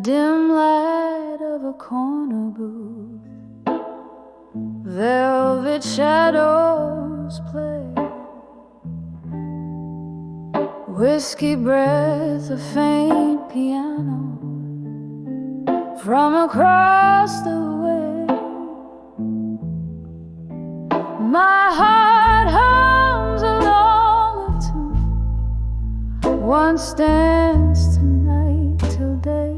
dim light of a corner booth, velvet shadows play, whiskey breath, a faint piano from across the way. My heart hums along a tune, once danced tonight till day.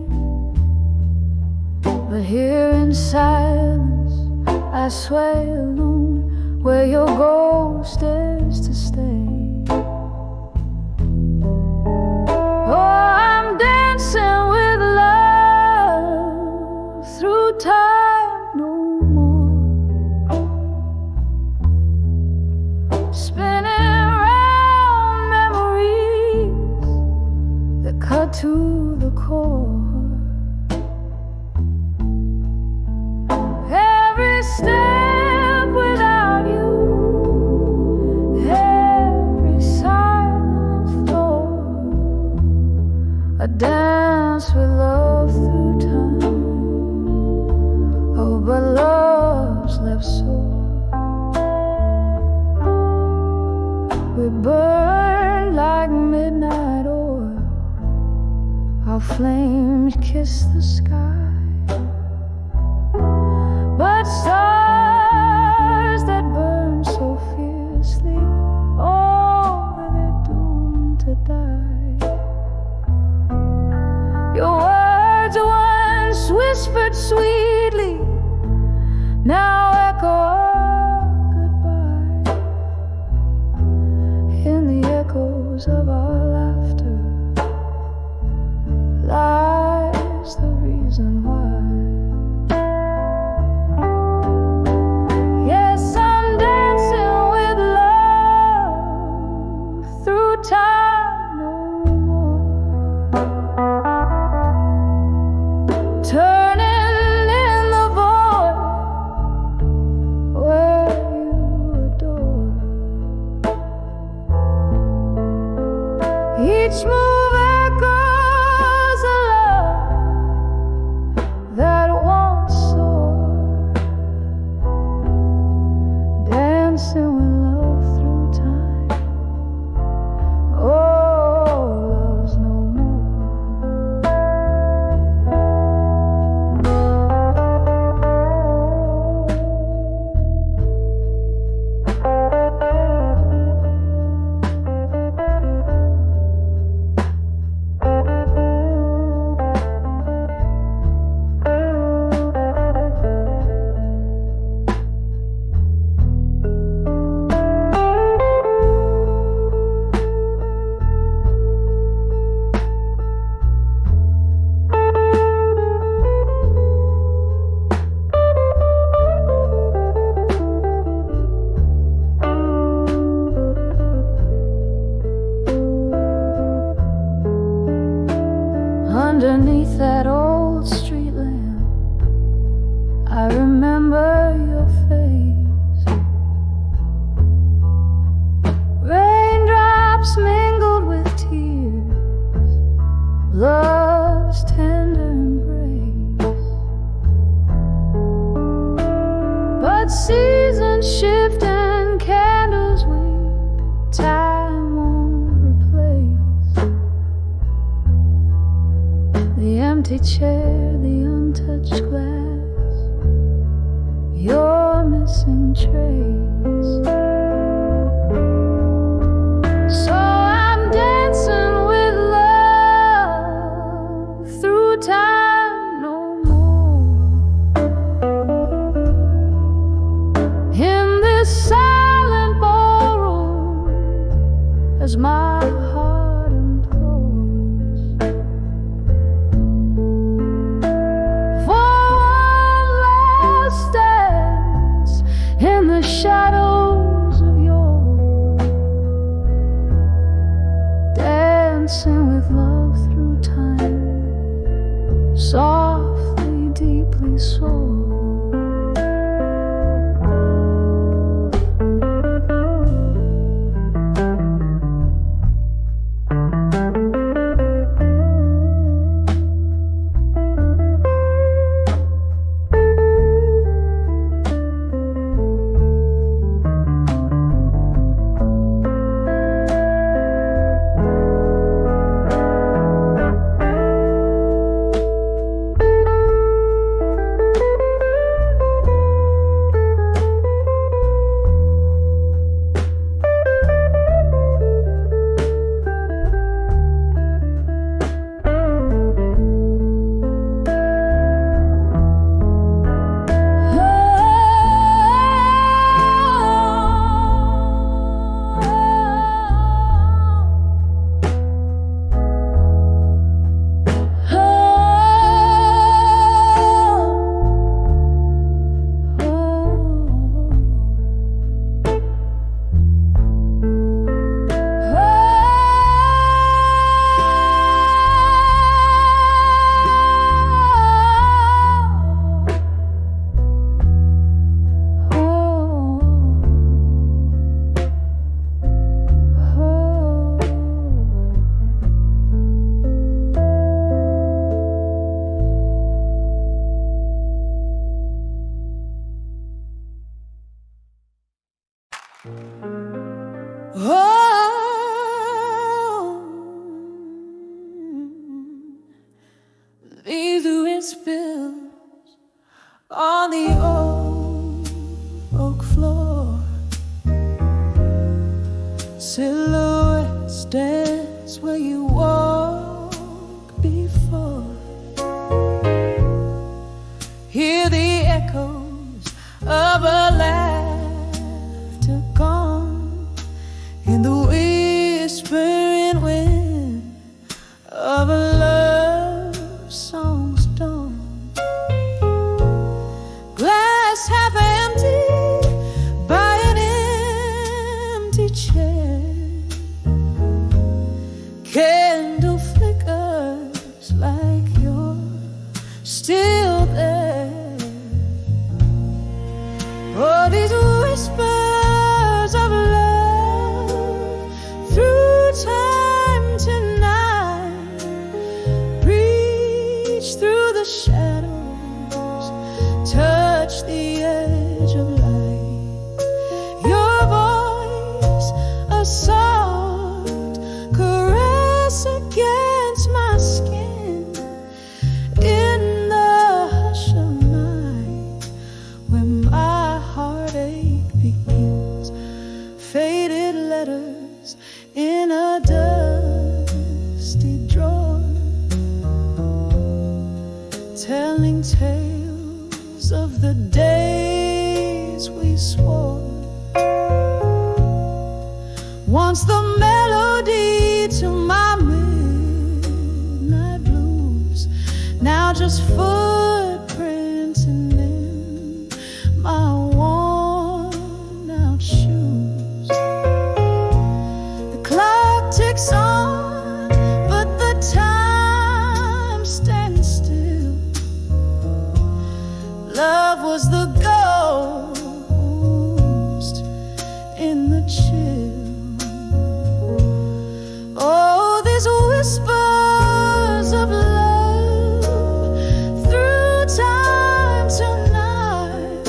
But here in silence I sway alone, where your ghost is to stay. Oh, I'm dancing with love through time no more, spinning round memories that cut to the core. Every step without you, every silent floor, a dance with love through time. Oh, but love's left sore. We burn like midnight oil, our flames kiss the sky. But stars that burn so fiercely, oh, they're doomed to die. Your words once whispered sweetly now echo goodbye in the echoes of our laughter lies the reason why. Yes, I'm dancing with love through time no more, turning in the void where you adore. Each move echoes a love that once soared, dancing with love through time. Oh, love's no more. Underneath that old street lamp, I remember your face. Raindrops mingled with tears, love's tender embrace. But seasons shift and candles weep, time won't replace the empty chair, the untouched glass, your missing trace. So I'm dancing with love through time no more, in this silent ballroom as my heart implores for one last dance in the shadows of yore, dancing with love through time, softly, deeply soared. Oh, leave the wind spills on the old oak floor. Silhouettes dance where you walked before. Hear the echoes of a laughter gone in the whispering wind of a love song's dawn. Glass half empty by an empty chair. Candle flickers like you're still there. Oh, these whispers of love through time tonight reach through the shadows, touch the edge of light. Your voice, a soft caress against my skin in the hush of night when my heartache begins. Faded letters in a dusty drawer, telling tales of the days we swore. Once the melody to my midnight blues, now just footprinting in my worn out shoes. The clock ticks on, but the time stands still. Love was the ghost in the chill. Oh, these whispers of love through time tonight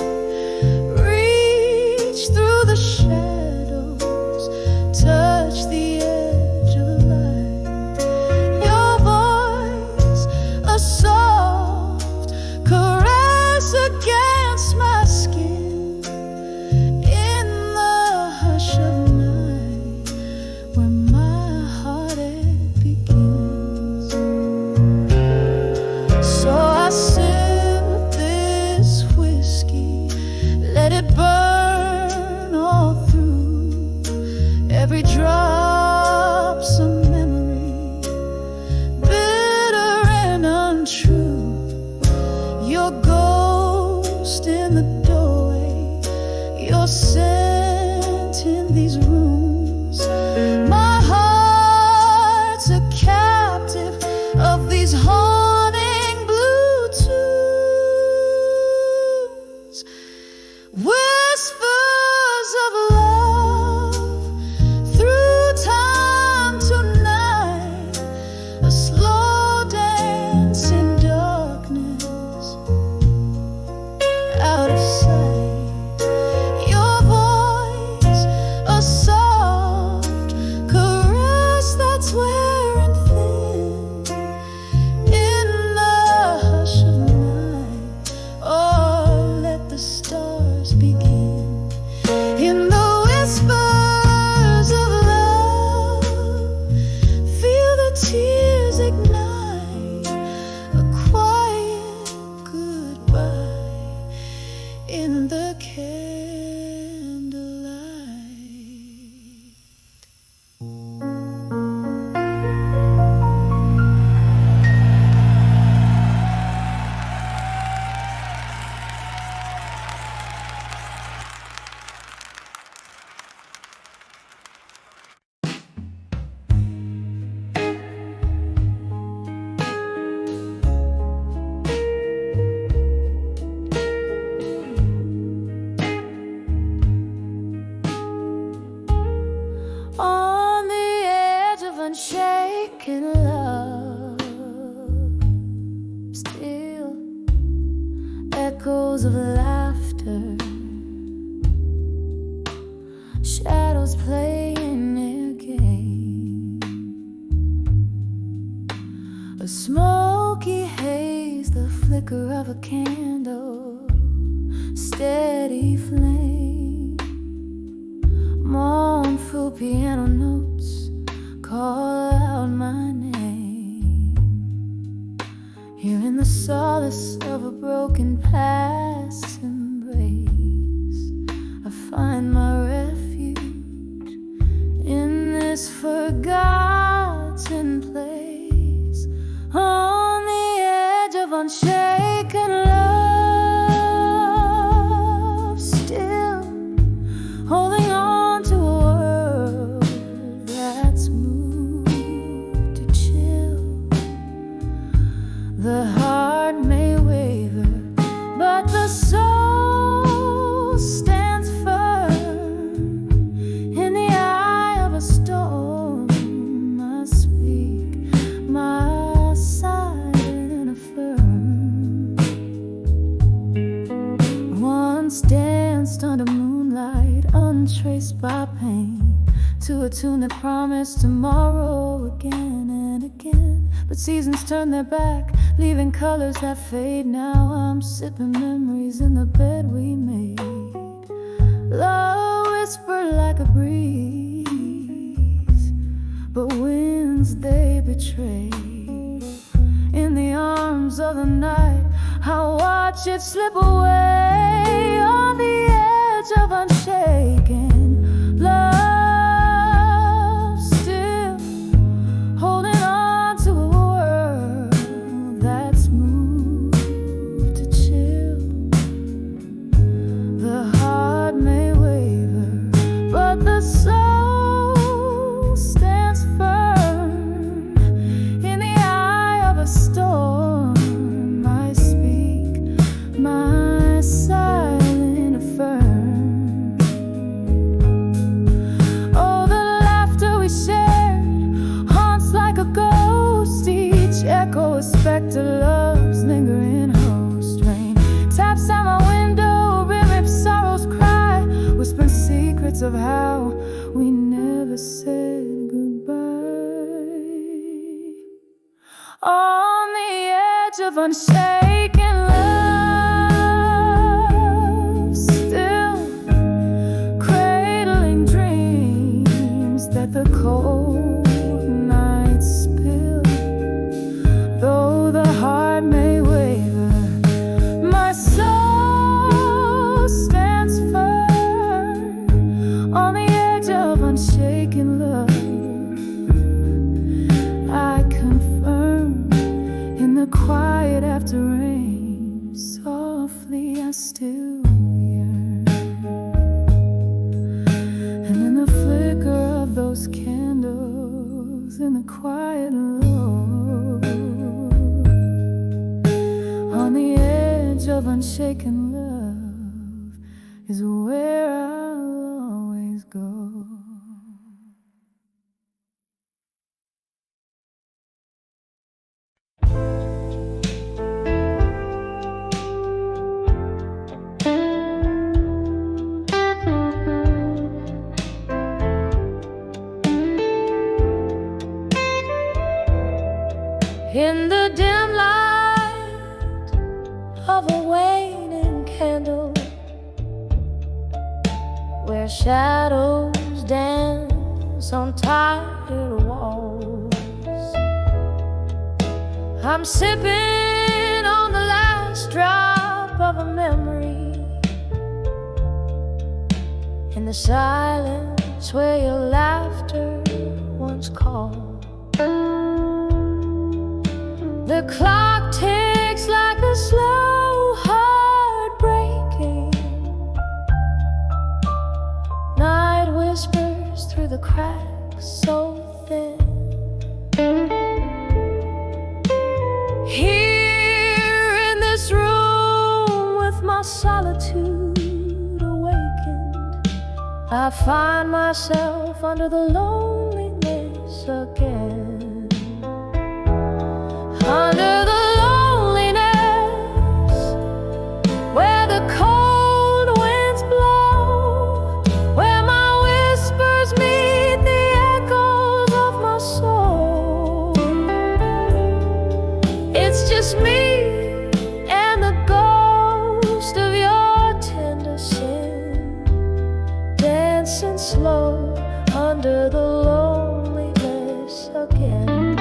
reach through the shadows, touch the edge of light. Your voice, a soft caress against my skin in the hush of night when my heartache begins. So I sip this whiskey, let it burn all through. Every drop's a memory, bitter and untrue. Your ghost in the doorway, your scent in these rooms. My heart's a captive of these haunting blue tunes. Whispers of love through time tonight, a slow dance in darkness, out of sight. Your voice, a soft shadows playing their game. A smoky haze, the flicker of a candle, steady flame. Mournful piano notes call out my name. Here in the solace of a broken past embrace, I find my refuge in this forgotten place, on the edge of unshaken love, still holding on to a world that's moved to chill. The heart may waver, but the soul stands firm. In the eye of a storm, I speak my silent affirm. Once danced under moonlight, untraced by pain, to a tune that promised tomorrow again and again. But seasons turn their back, leaving colors that fade. Now I'm sipping memories in the bed we made. Love whispered like a breeze, but winds they betray. In the arms of the night, I watch it slip away, on the edge of unshaken love, still holding on to a world that's moved to chill. The heart may waver, but the soul stands firm. In the eye of a storm, I speak my silent affirm. Oh, the laughter we shared haunts like a ghost. Each echo a specter, love's lingering host. Rain taps at my window, rip sorrow's cry, whispering secrets of how we never said goodbye. On the edge of unshaken love, still cradling dreams that the cold nights spill. Though the heart may waver, my soul stands firm, on the edge of unshaken love. I confirm, in the quiet after rain, softly I still yearn. And in the flicker of those candles, in the quiet low, on the edge of unshaken love is where I'll always go. In the dim light of a waning candle, where shadows dance on tired walls, I'm sipping on the last drop of a memory, in the silence where your laughter once called. The clock ticks like a slow heart breaking. Night whispers through the cracks so thin. Here in this room with my solitude awakened, I find myself under the loneliness again. Under the loneliness, where the cold winds blow, where my dancing slow under the loneliness again.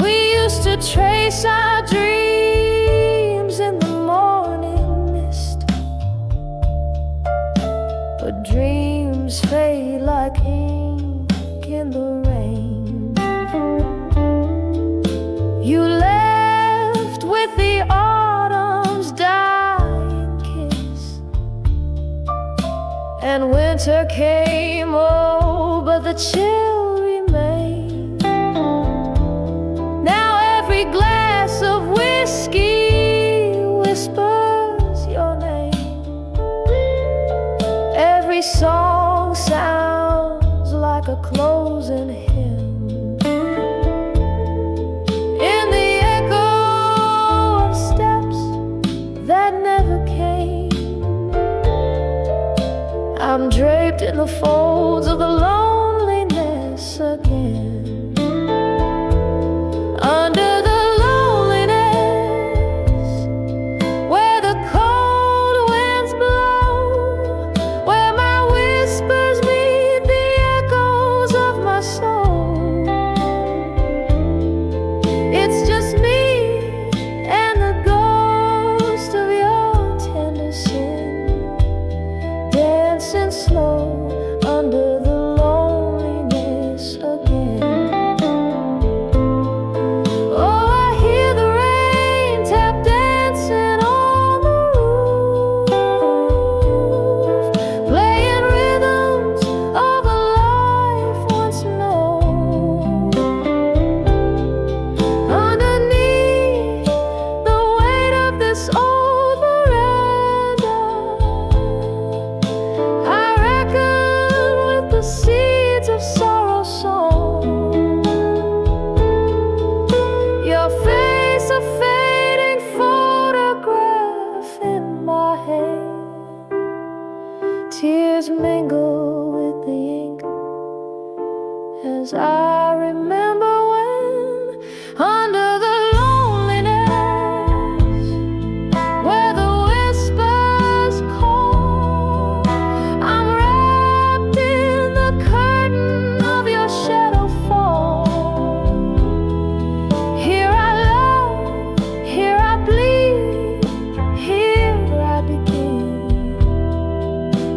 We used to trace our dreams in the morning mist, but dreams fade like ink in the rain. You left with the autumn's dying kiss, and winter came, oh, but the chill remained. Now every glass of whiskey whispers your name. Every song sounds like a closing hymn in the echo of steps that never came. I'm draped in the folds of the loneliness again. Under the loneliness, where the cold winds blow, where my whispers meet the echoes of my soul. It's just me and the ghost of your tender sin, dancing slow under the loneliness again. Oh, I hear the rain tap dancing on the roof, playing rhythms of a life once known. Underneath the weight of this old veranda, I reckon with the seeds of sorrow sown. Your face, a fading photograph in my hand. Tears mingle with the ink as I remember when, under the loneliness, where the whispers call, I'm wrapped in the curtain of your shadow fall. Here I love, here I bleed, here I begin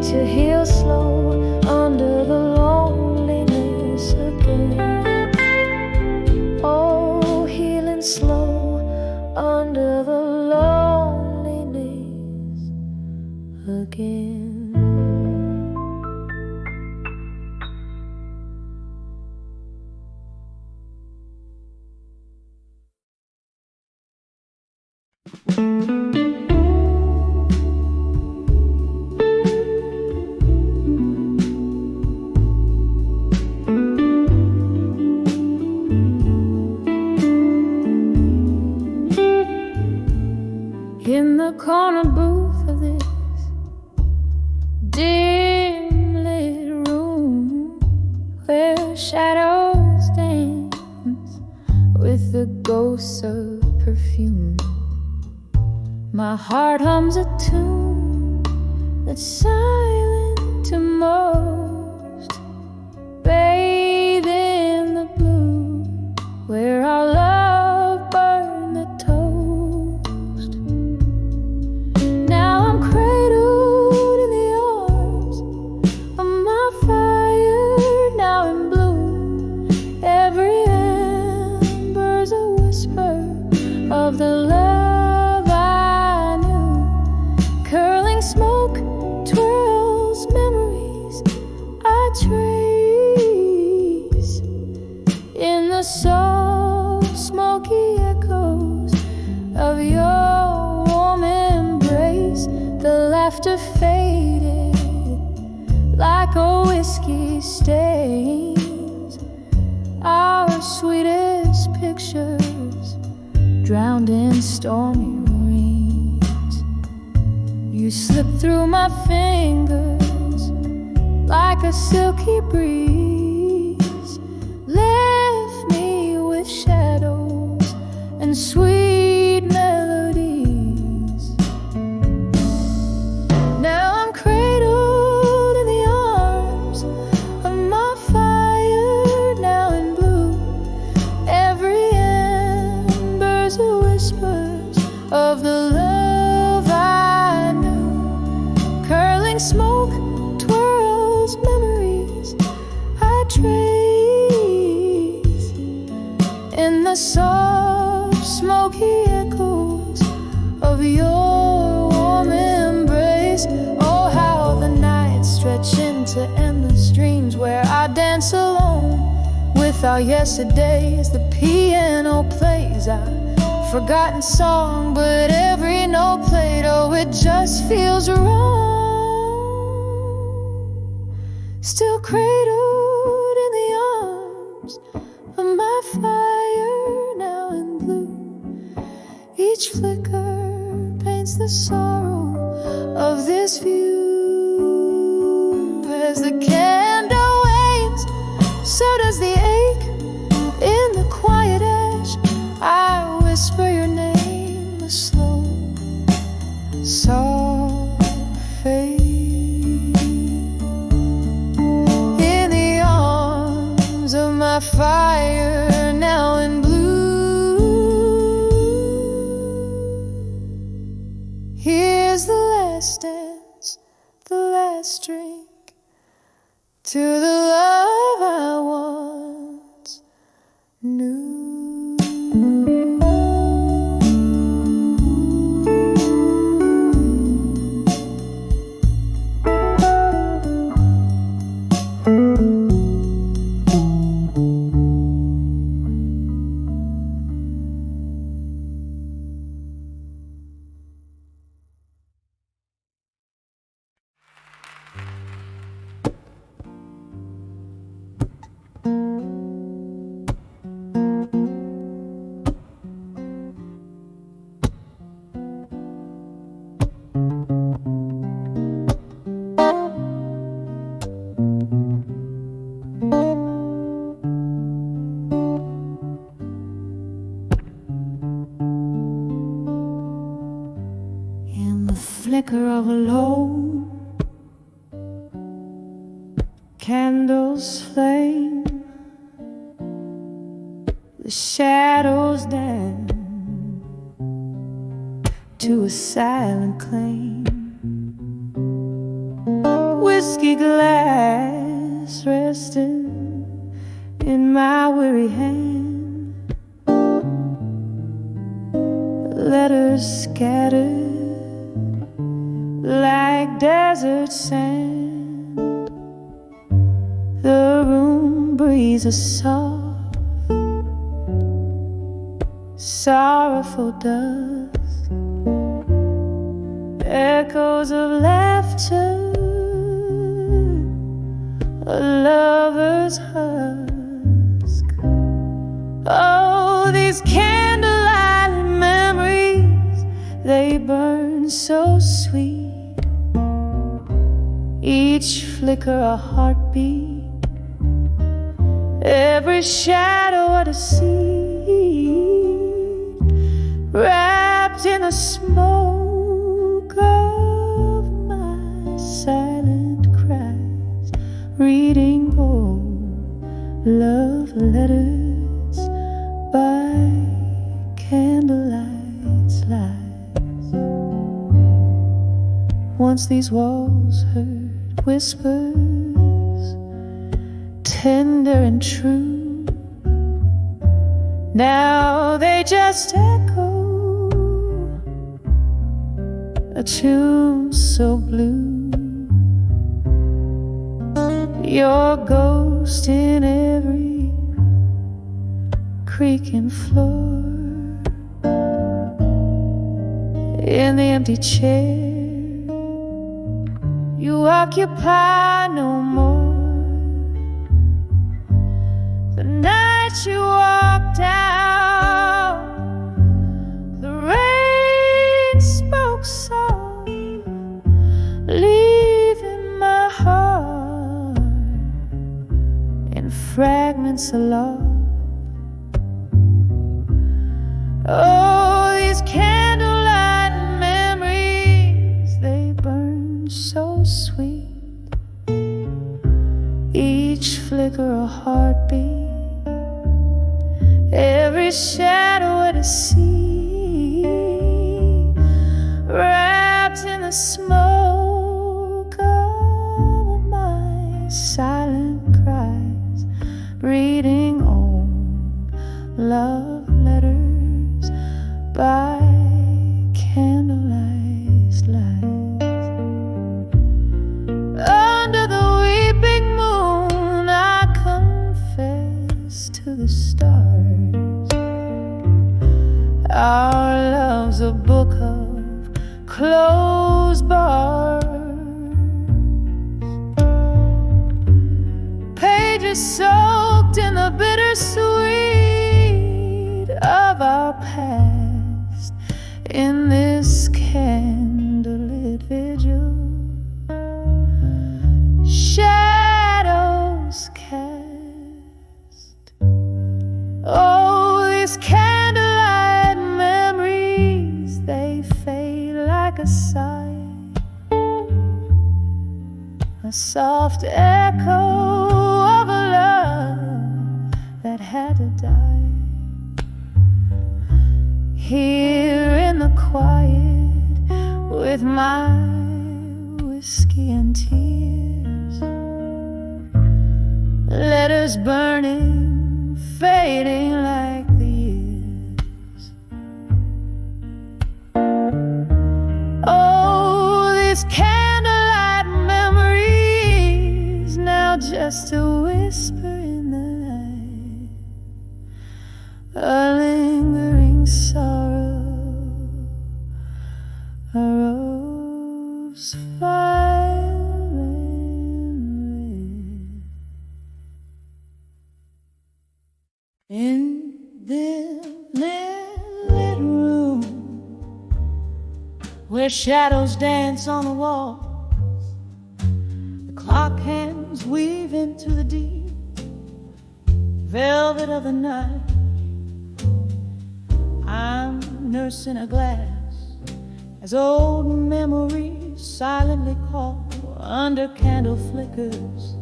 to heal slow under the loneliness again. Oh, healing slow under the loneliness again. In the corner booth of this dim lit room, where shadows dance with the ghosts of perfume, my heart hums a tune that's silent to most. Bathe in the blue, where our love burned the toast. Now I'm cradled in the arms of my fire, now in bloom. Every ember's a whisper of the love I knew. Curling smoke twirls memories I trace in the soft smoky echoes of your warm embrace. The laughter faded like a whiskey stains our sweetest pictures, drowned in stormy rains. You slip through my fingers like a silky breeze, left me with shadows and sweet melodies. Now I'm cradled smoke twirls memories I trace in the soft, smoky echoes of your warm embrace. Oh, how the nights stretch into endless dreams where I dance alone with our yesterdays. The piano plays a forgotten song, but every note played, oh, it just feels wrong. Still cradled in the arms of my fire, now in blue. Each flicker paints the sorrow of this view. As the candle wanes, so does the ache in the quiet ash. I whisper your name, a slow, soft fade. In the arms of my fire, now in blue. Here's the last dance, the last drink, to the love I once knew. Flicker of a low candle's flame, the shadows dance to a silent claim. Whiskey glass resting in my weary hand, letters scattered like desert sand. The room breathes a soft, sorrowful dust, echoes of laughter, a lover's husk. Oh, these candlelight memories, they burn so sweet. Each flicker a heartbeat, every shadow a deceit, wrapped in the smoke of my silent cries, reading old love letters by candlelight's lights. Once these walls heard whispers, tender and true. Now they just echo a tune so blue. Your ghost in every creaking floor, in the empty chair you occupy no more. The night you walked out, the rain spoke soft, leaving my heart in fragments aloft. Oh, these candlelight memories, they burn so sweet. Each flicker a heartbeat, every shadow a deceit, wrapped in the smoke of silent cries, reading old love letters by candlelight light. Under the weeping moon, I confess to the stars, our love's a book of closed bars, pages soaked in the bittersweet of our past. In this candlelit vigil, shadows cast. Oh, these candlelight memories, they fade like a sigh, a soft echo of a love that had to die. Here in the quiet, with my whiskey and tears, letters burning, fading like the years. Oh, these candlelight memories, now just a whisper in the night, a lingering sorrow, a rose violin in this lit room where shadows dance on the walls, the clock hands weave into the deep velvet of the night. I'm nursing a glass as old memories silently call under candle flickers.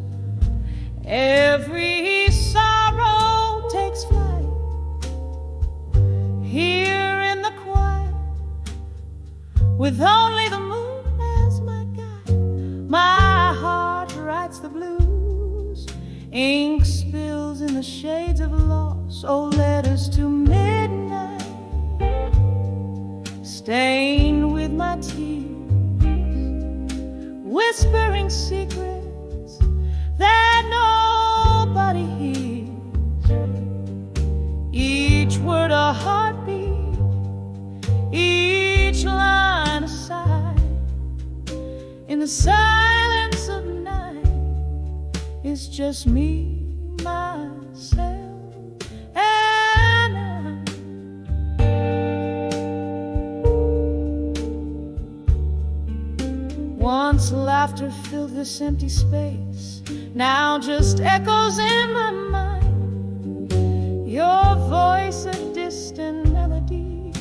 Every sorrow takes flight here in the quiet, with only the moon as my guide. My heart writes the blues, ink spills in the shades of loss. Oh, letters to midnight, stained with my tears, whispering secrets that nobody hears. Each word a heartbeat, each line a sigh. In the silence of the night, it's just me, myself, and I. Once laughter filled this empty space, now just echoes in my mind. Your voice a distant melody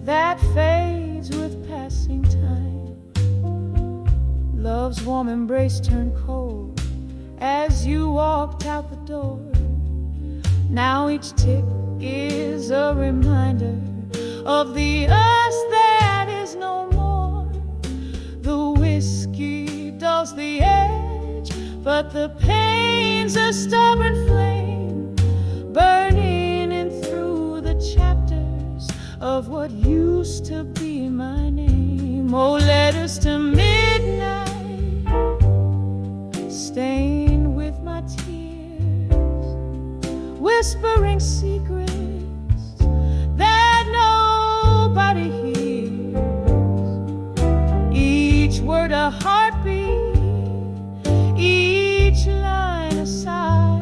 that fades with passing time. Love's warm embrace turned cold as you walked out the door. Now each tick is a reminder of the us that is no more. The whiskey dulls the edge, but the pain's a stubborn flame, burning in through the chapters of what used to be my name. Oh, letters to midnight, stained with my tears, whispering secrets that nobody hears. Each word a heartbeat, each line a sigh.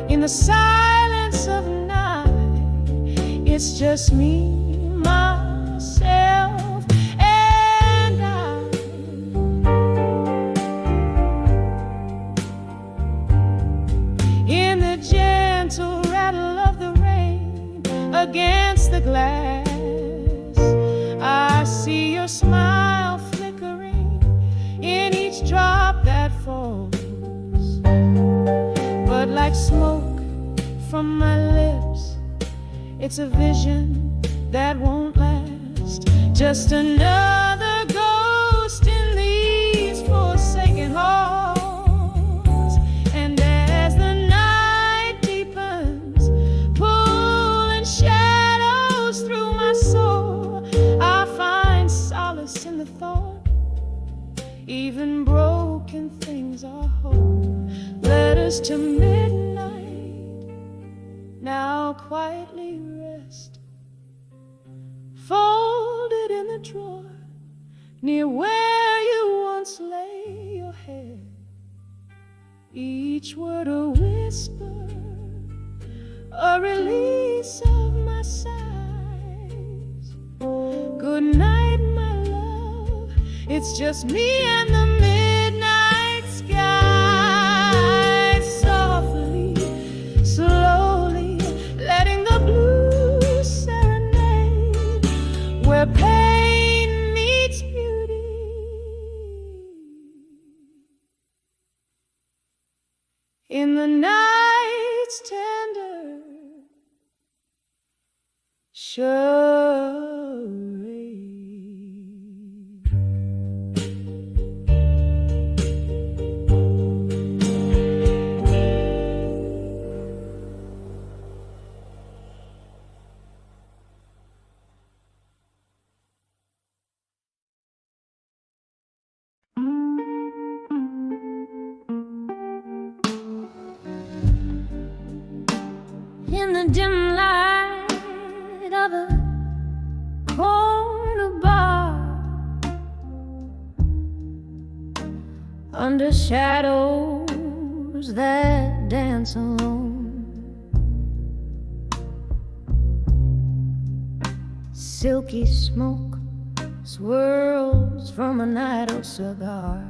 In the silence of night, it's just me, myself, and I. In the gentle rattle of the rain against the glass, I see your smile flickering in each drop that falls. But like smoke from my lips, it's a vision that won't last. Just another ghost in these forsaken halls. Even broken things are whole. Letters to midnight now quietly rest, folded in the drawer near where you once lay your head. Each word a whisper, a release of my sighs. Good night, my love, it's just me and the midnight sky. Softly, slowly, letting the blues serenade where pain meets beauty. In the night's tender charade. In the dim light of a corner bar, under shadows that dance alone, silky smoke swirls from an idle cigar.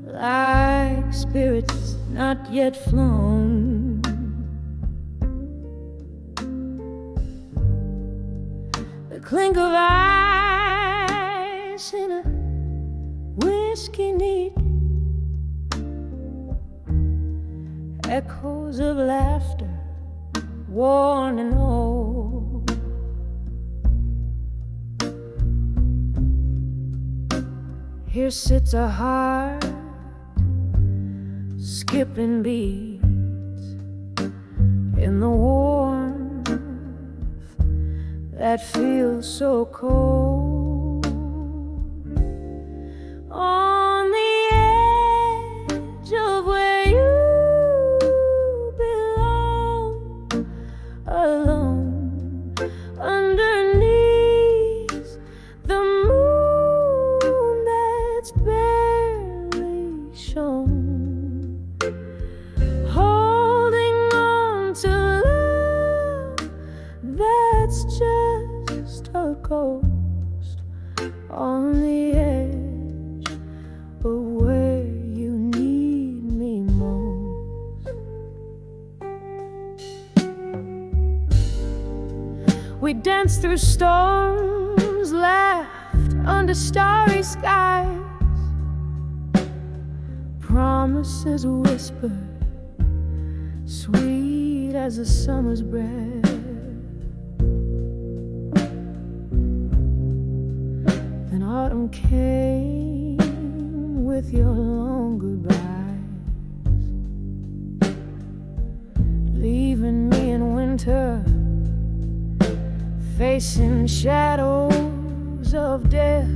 Like spirits not yet flown, the clink of ice in a whiskey neat, echoes of laughter worn and old. Here sits a heart skipping beats in the warmth that feels so cold. On the edge of where you belong, alone underneath the moon that's barely shown. That's just a ghost on the edge of where you need me most. We danced through storms, laughed under starry skies, promises whispered, sweet as a summer's breath. Autumn came with your long goodbyes, leaving me in winter, facing shadows of death.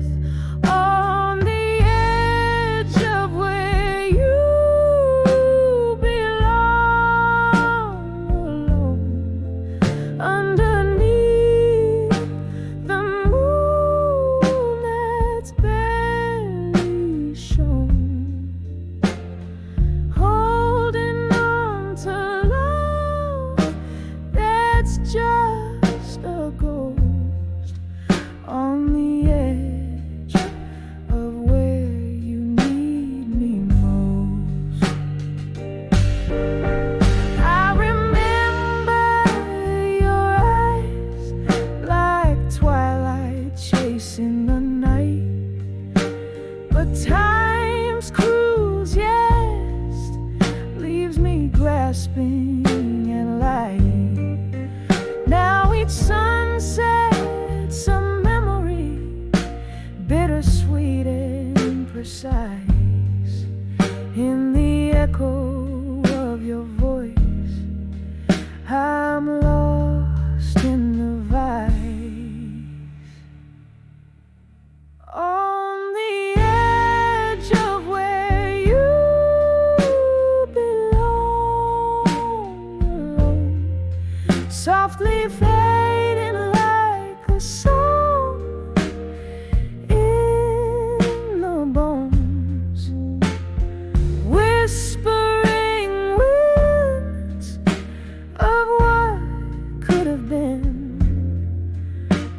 On the edge of where you belong, alone underneath the moon that's barely shown, holding on to love that's just a ghost on the edge of where you need me most. I remember your eyes like twilight chasing the night, but time's cruise, yes, leaves me grasping and lying. Now each sunset's a memory, bittersweet and precise, in the echo of your voice. I'm lost in the vice. fading like a song in the bones, whispering winds of what could have been,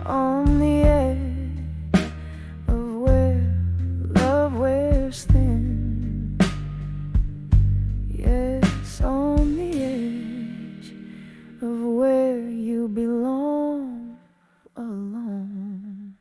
on the edge of where love wears thin. Yes, on the edge of where you belong alone.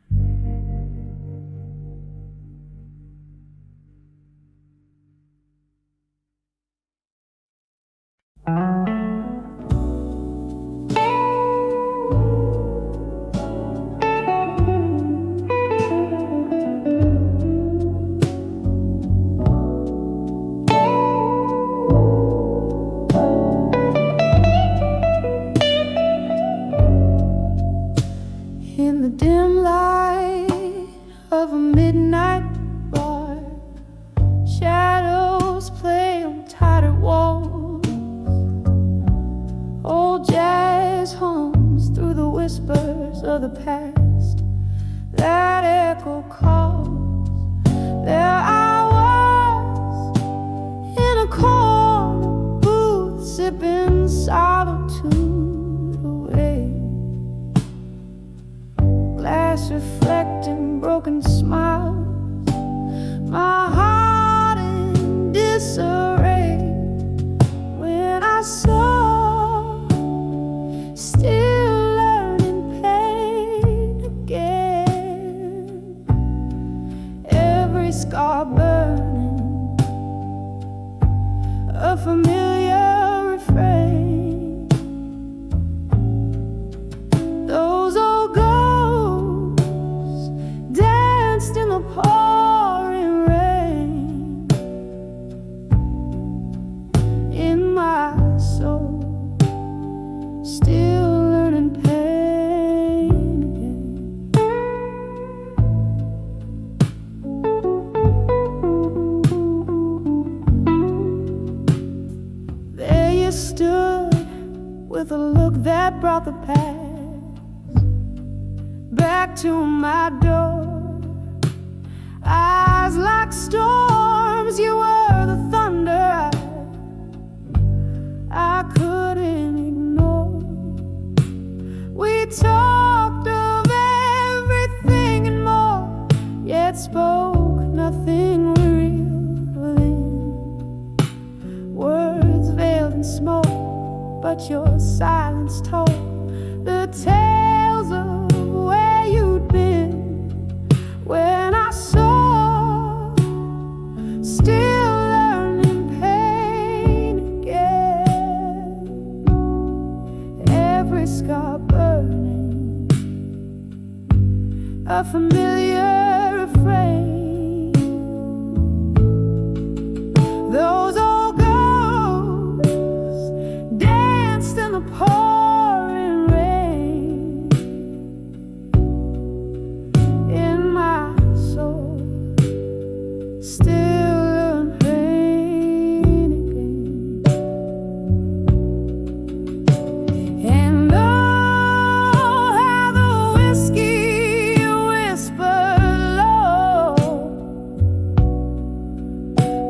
In the dim light of a midnight bar, shadows play on tattered walls. Old jazz hums through the whispers of the past that echo calls. There I was in a corner booth, sipping solitude away, glass reflecting broken smiles, my heart in disarray. When I saw, still learning pain again, every scar burning, a familiar refrain. Those old ghosts danced in the pouring rain. In my soul, still learning pain again. There you stood with a look that brought the past back to my door. Eyes like storms, you were the thunder I couldn't ignore. We talked of everything and more, yet spoke nothing real within. Words veiled in smoke, but your silence told the tales of where you'd been. When I saw, still learning pain again, every scar burning, a familiar refrain. Those old ghosts danced in the pouring rain. In my soul, still learn pain again. And oh, how the whiskey whispered low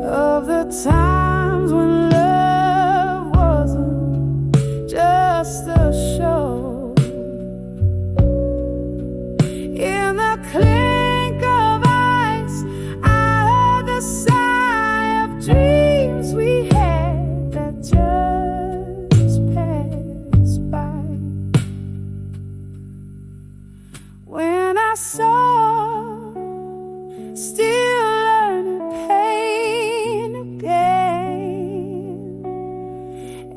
of the times when love wasn't just a show. In the clink of ice, I heard the sigh of dreams we had that just passed by. When I saw, still learning pain again,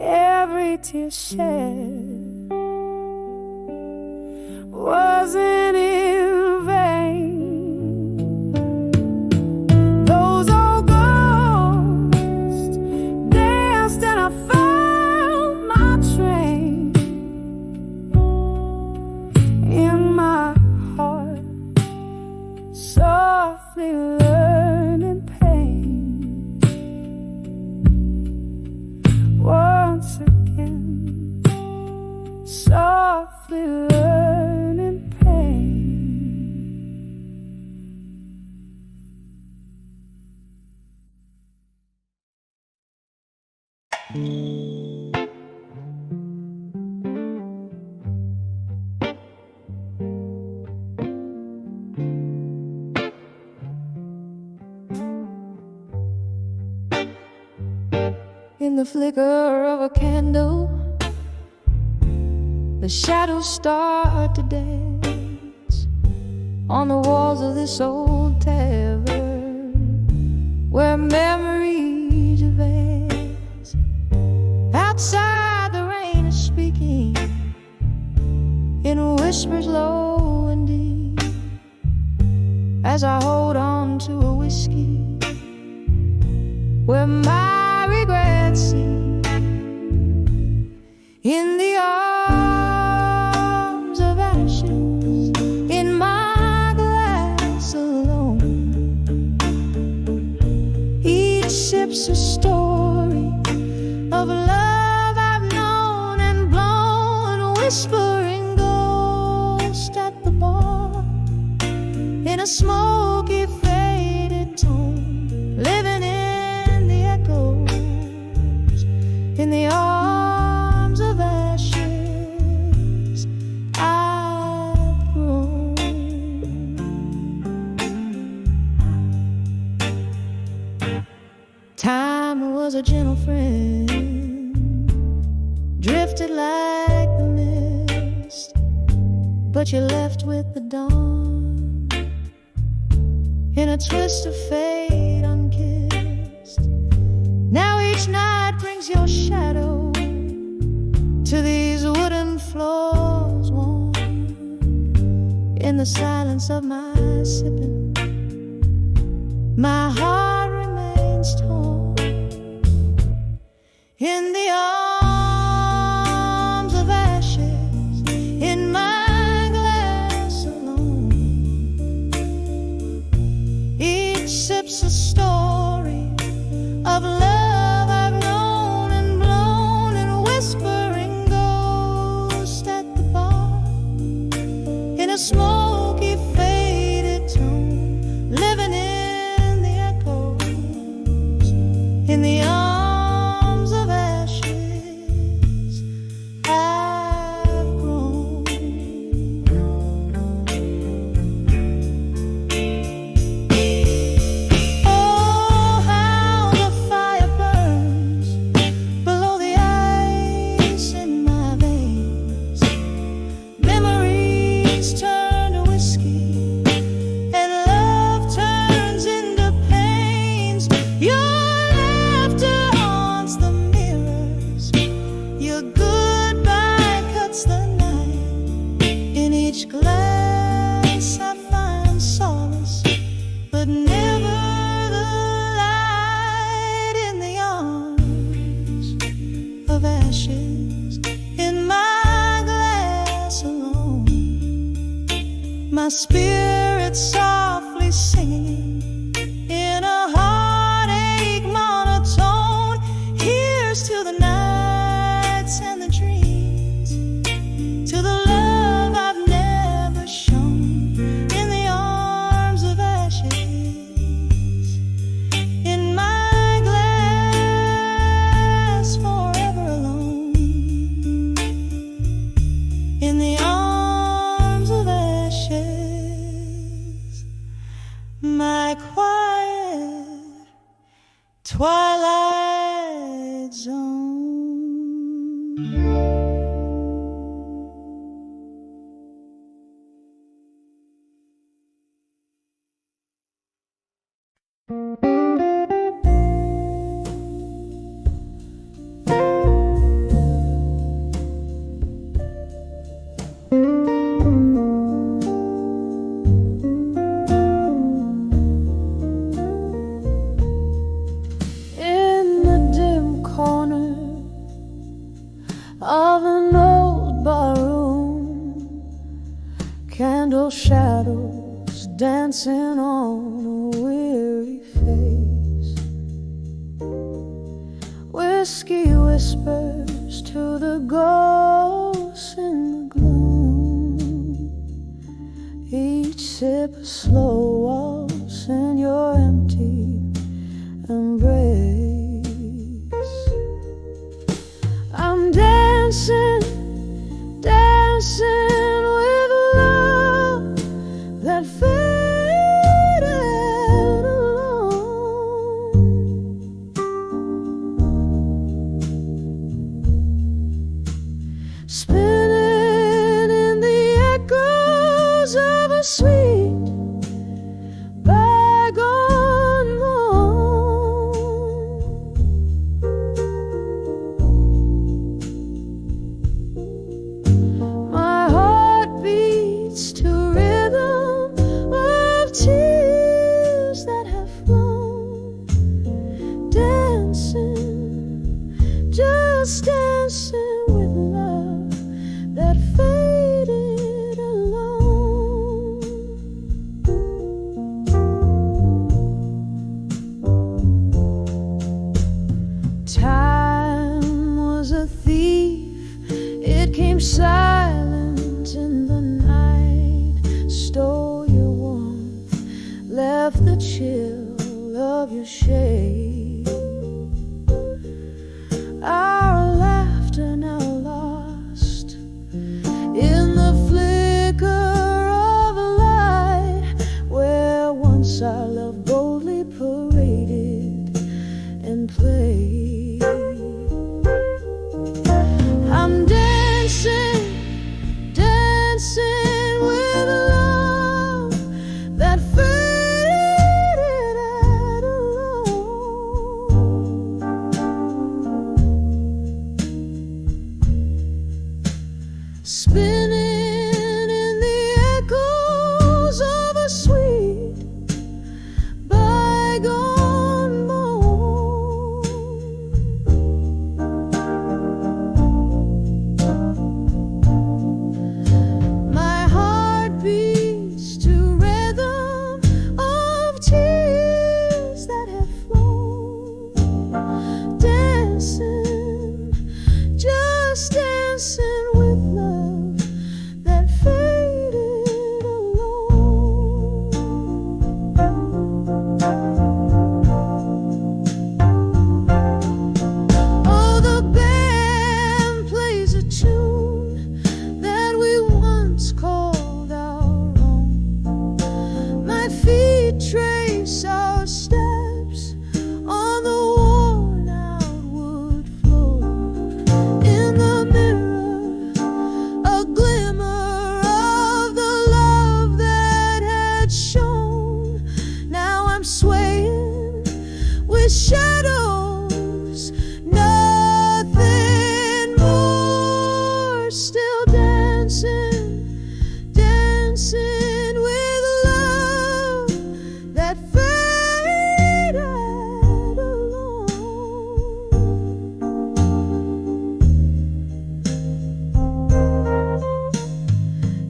every tear shed wasn't in vain. Those old ghosts danced and I found my train. In my heart, softly learning pain. Once again, softly In the flicker of a candle, the shadows start to dance on the walls of this old tavern where memories advance. Outside the rain is speaking in whispers low and deep as I hold on to a whiskey where my regrets sleep. In the arms of ashes, in my glass alone, each sip's a story of love I've known and blown, whispering ghost at the bar in a smoky faded tone, living in the echoes, in the arms of ashes I've grown. Time was a gentle friend, drifted like the mist, but you left with the dawn in a twist of fate unkissed. Now each night brings your shadow to these wooden floors warm. In the silence of my sipping, my heart remains torn. In the arms of ashes, in my glass alone, each sip's a story of love I've known and blown, and whispering ghost at the bar in a smoky faded tone, living in the echoes, in the arms of ashes I've grown. Oh, how the fire burns below the ice in my veins. Memories turn to whiskey and love turns into pains. Your laughter haunts the mirrors, your goodbye cuts the night. In each glass I find solace, but never the light. In the arms of ashes, in my glass alone, my spirit softly singing in a heartache monotone. Here's to the nights and the dreams, to the love I've never shown. In the arms of ashes, in my glass forever alone. In the arms of ashes, my quiet twilight zone. In the dim corner of an old barroom, candle shadows dancing on a weary face. Whiskey whispers to the ghosts in the gloom. Each sip a slow waltz in your empty embrace. tears that have flown, dancing, just dancing with love that faded alone. Time was a thief, it came silent in the night, stole your warmth, left the chill of your shade. Our laughter now lost in the flicker of a light, where once our love boldly paraded and played. I'm dancing, dancing with love that faded alone. Spinning in the echoes of a sweet bygone moan. My heart beats to rhythm of tears that have flown, dancing, just dancing with love that faded alone. Oh, the band plays a tune that we once called our own. My feet trace our steps on the worn out wood floor. In the mirror, a glimmer of the love that had shone. Now I'm swaying with shadows, nothing more. Still dancing, dancing with love that faded alone.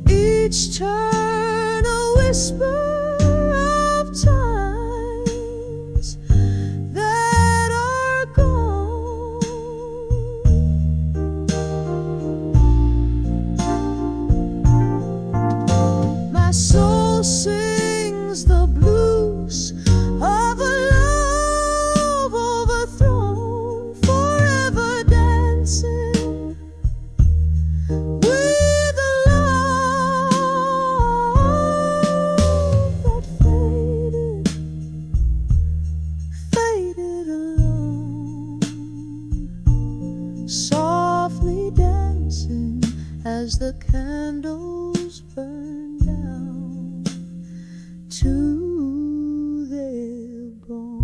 Each turn a whisper of times that are gone. My soul sings the blues of a love overthrown, forever dancing with a love that faded alone. Softly dancing as the candles burn down to their gone.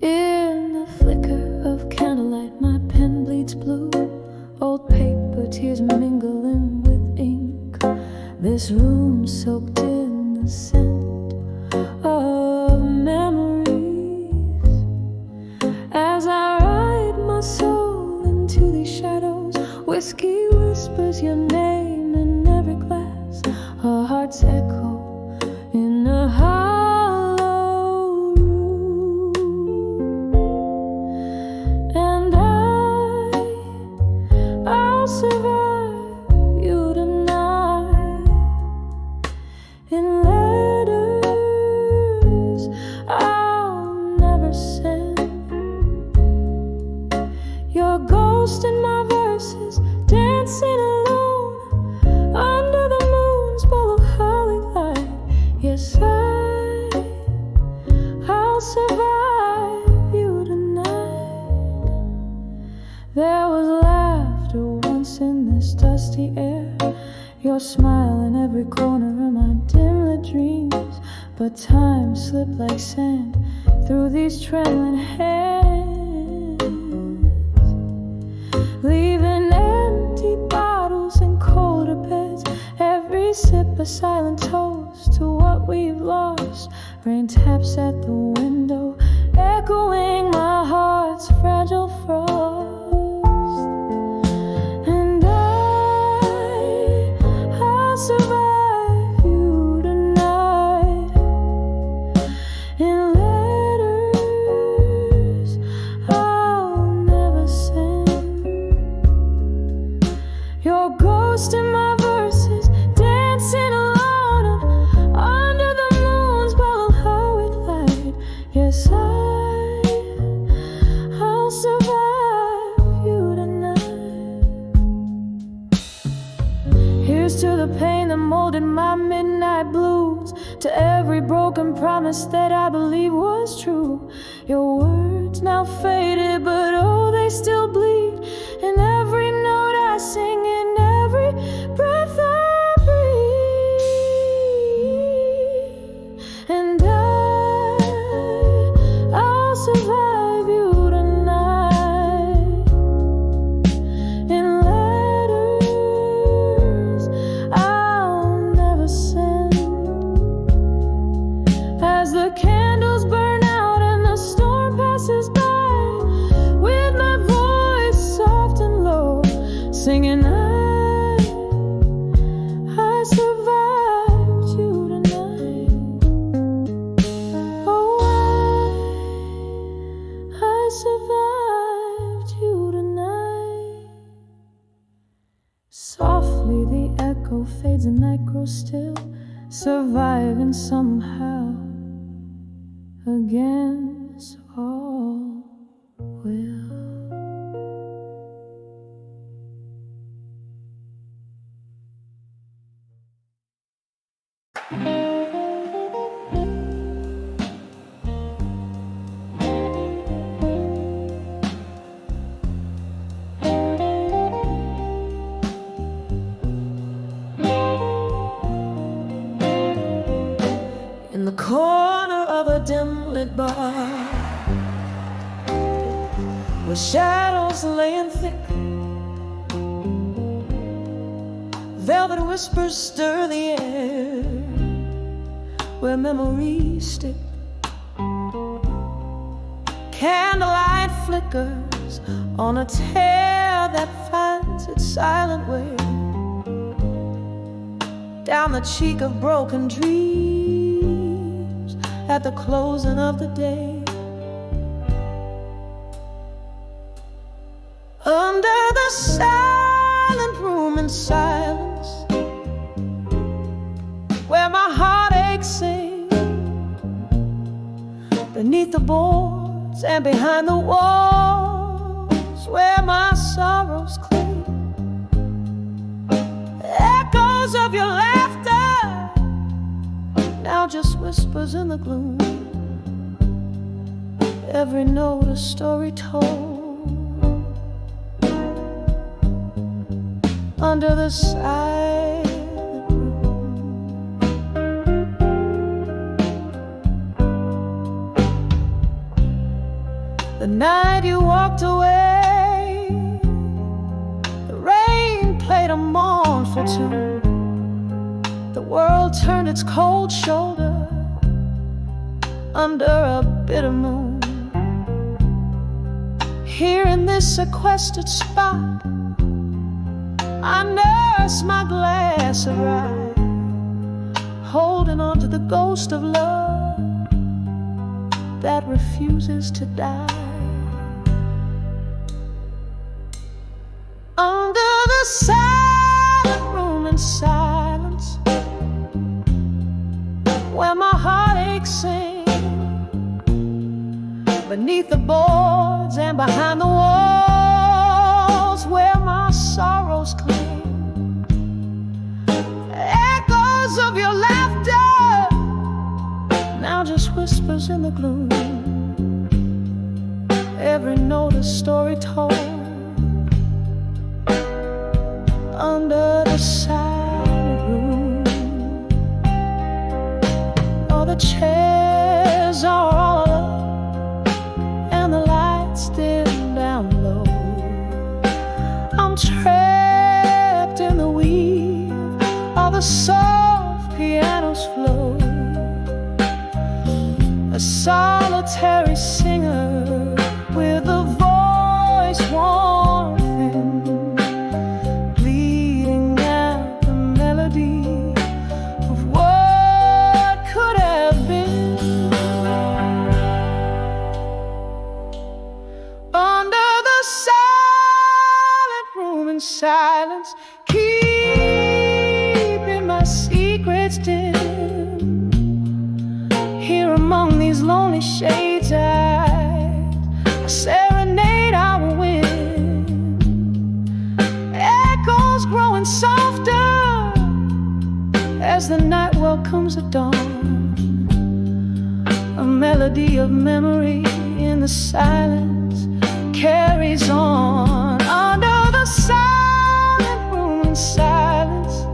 In the flicker of candlelight, my pen bleeds blue. Old paper tears mingling with ink. This room soaked in the scent of memories. As I ride my soul into these shadows, whiskey whispers your name in every glass. Our hearts echo in a hollow room. And I'll survive you tonight in letters I'll never send. Your ghost in my verses, dancing alone under the moon's ball of holly light. Yes, I'll survive you tonight. There was laughter once in this dusty air, your smile in every corner of my dim-lit dreams. But time slipped like sand through these trembling hands, leaving empty bottles and colder beds. Every sip a silent toast to what we've lost. Rain taps at the window, echoing my heart's fragile frost. And I'll survive you tonight in letters I'll never send. Your ghost in my verses, dancing alone under the moon's ball of holly light. Yes, I'll survive you tonight. Here's to the pain that molded my midnight blues, to every broken promise that I believe was true. Your words now faded, but oh, they still bleed in every note I sing, in every breath I breathe. And I'll survive you tonight in letters I'll never send. As the candles burn out and the storm passes by, with my voice soft and low, singing I survived you tonight. Oh, I survived you tonight. Softly the echo fades and night grows still, surviving somehow against all will. In the corner of a dim-lit bar, where shadows laying thick, velvet whispers stir the air, where memories stick. Candlelight flickers on a tear that finds its silent way down the cheek of broken dreams at the closing of the day. Under the silent room in silence, where my heartaches sing, beneath the boards and behind the walls, where my sorrows cling, echoes of your laughter, now just whispers in the gloom. Every note a story told, under the silent room. The night you walked away, the rain played a mournful tune. The world turned its cold shoulder under a bitter moon. Here in this sequestered spot, I nurse my glass of rye, holding on to the ghost of love that refuses to die. Under the silent room in silence, where my heartaches sing, beneath the boards and behind the walls, whispers in the gloom. Every note a story told under the silent room. All the chairs are all up and the lights dim down low. I'm trapped in the weave of the soft piano's flow. A solitary singer with a voice worn thin, bleeding out the melody of what could have been. Under the silent room in silence, keeping my secrets dim. Here among these lonely shades, I serenade our wind. Echoes growing softer as the night welcomes the dawn. A melody of memory in the silence carries on. Under the silent room in silence,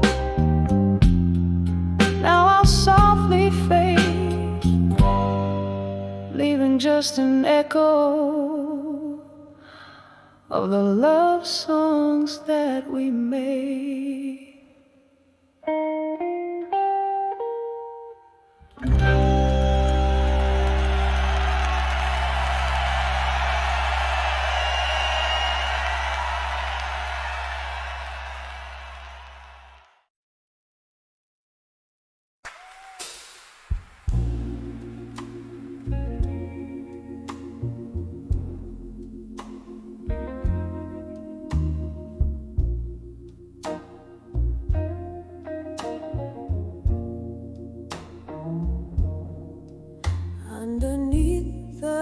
now I'll softly fade, leaving just an echo of the love songs that we made. Underneath the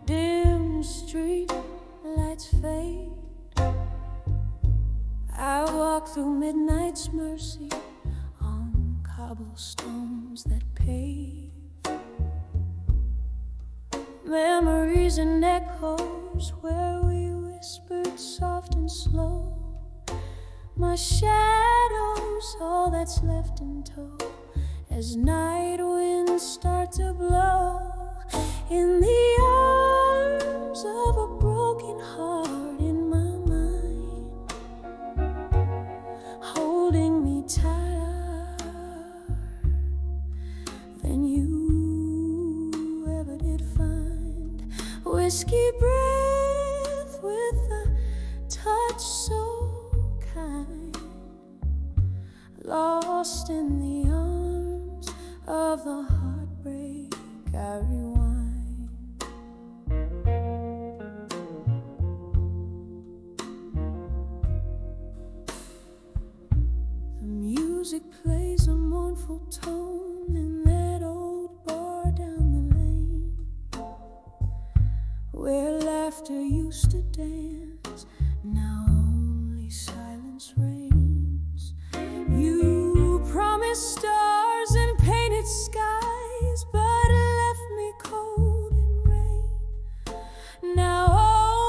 dim street lights fade, I walk through midnight's mercy on cobblestones that pave. Memories and echoes where we whispered soft and slow. My shadow's all that's left in tow as night winds start to blow. In the arms of a broken heart in my mind, holding me tighter than you ever did find. Whiskey breath with a touch so kind, lost in the arms of the heartbreak I rewind. The music plays a mournful tone in that old bar down the lane, where laughter used to dance, now only silence reigns. You promised stars and painted skies, but left me cold in rain. Now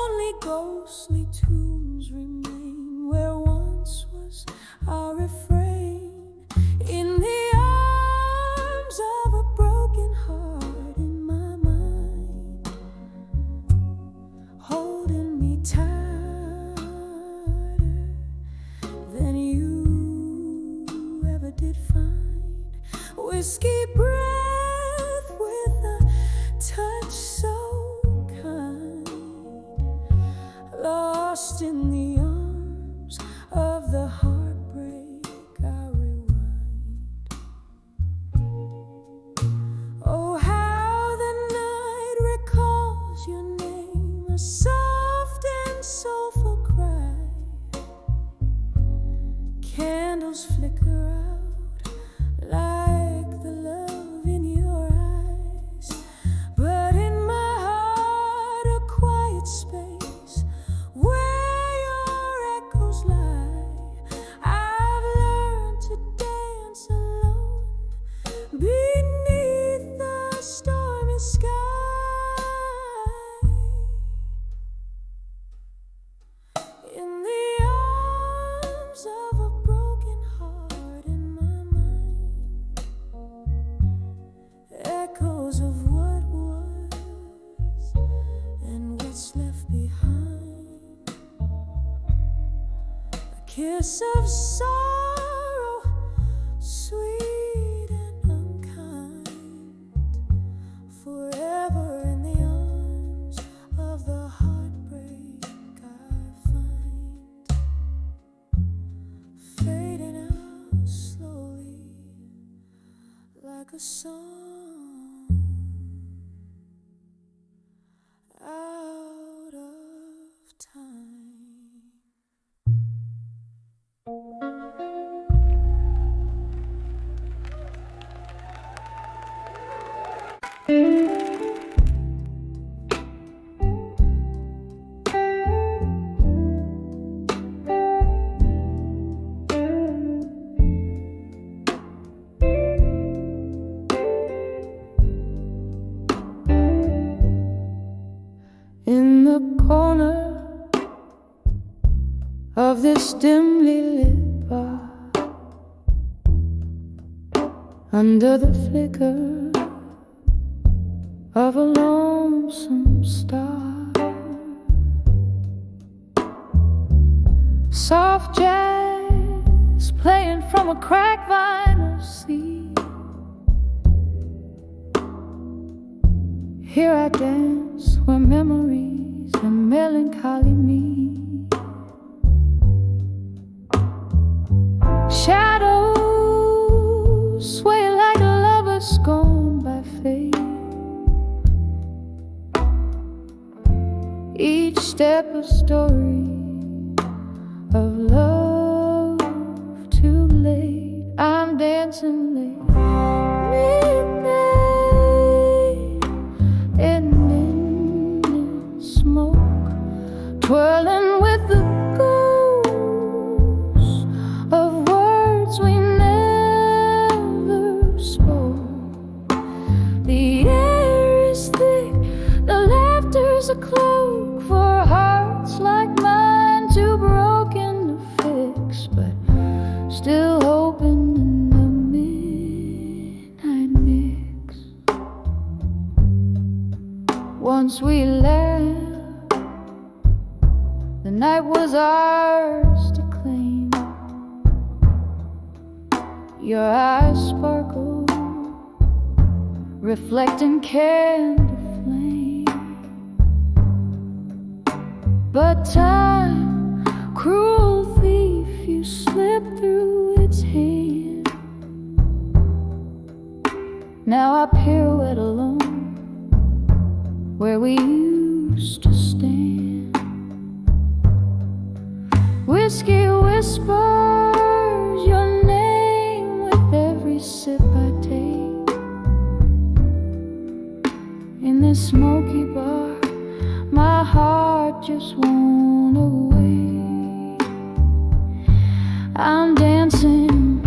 only ghostly tunes remain where once was our refrain. In the arms of a broken heart in my mind, holding me tighter than you ever did find. Whiskey breath with a touch so kind, lost in the arms of the heartbreak I rewind. Oh, how the night recalls your name, a soft and soulful cry. Candles flicker out like the love in your eyes, but in my heart a quiet space where your echoes lie. I've learned to dance alone beneath kiss of sorrow, sweet and unkind, forever in the arms of the heartbreak I find, fading out slowly like a song out of time. In the corner of this dimly lit bar, under the flicker of a lonesome star, soft jazz playing from a cracked vinyl sleeve. Here I dance where memories and melancholy meet. Shadows sway like lovers scorned by fate. Each step a story of love too late. I'm dancing late, midnight, ending in smoke, twirling with the ghosts of words we never spoke. The air is thick, the laughter's a cloak for hearts like mine, too broken to fix, but still hoping in the midnight mix. Once we left, the night was ours to claim. Your eyes sparkle, reflecting candle flame. But time, cruel thief, you slip through its hand. Now I pirouette alone where we used to stand. Whiskey whispers your name with every sip I take. In this smoky bar, my heart just won't away. I'm dancing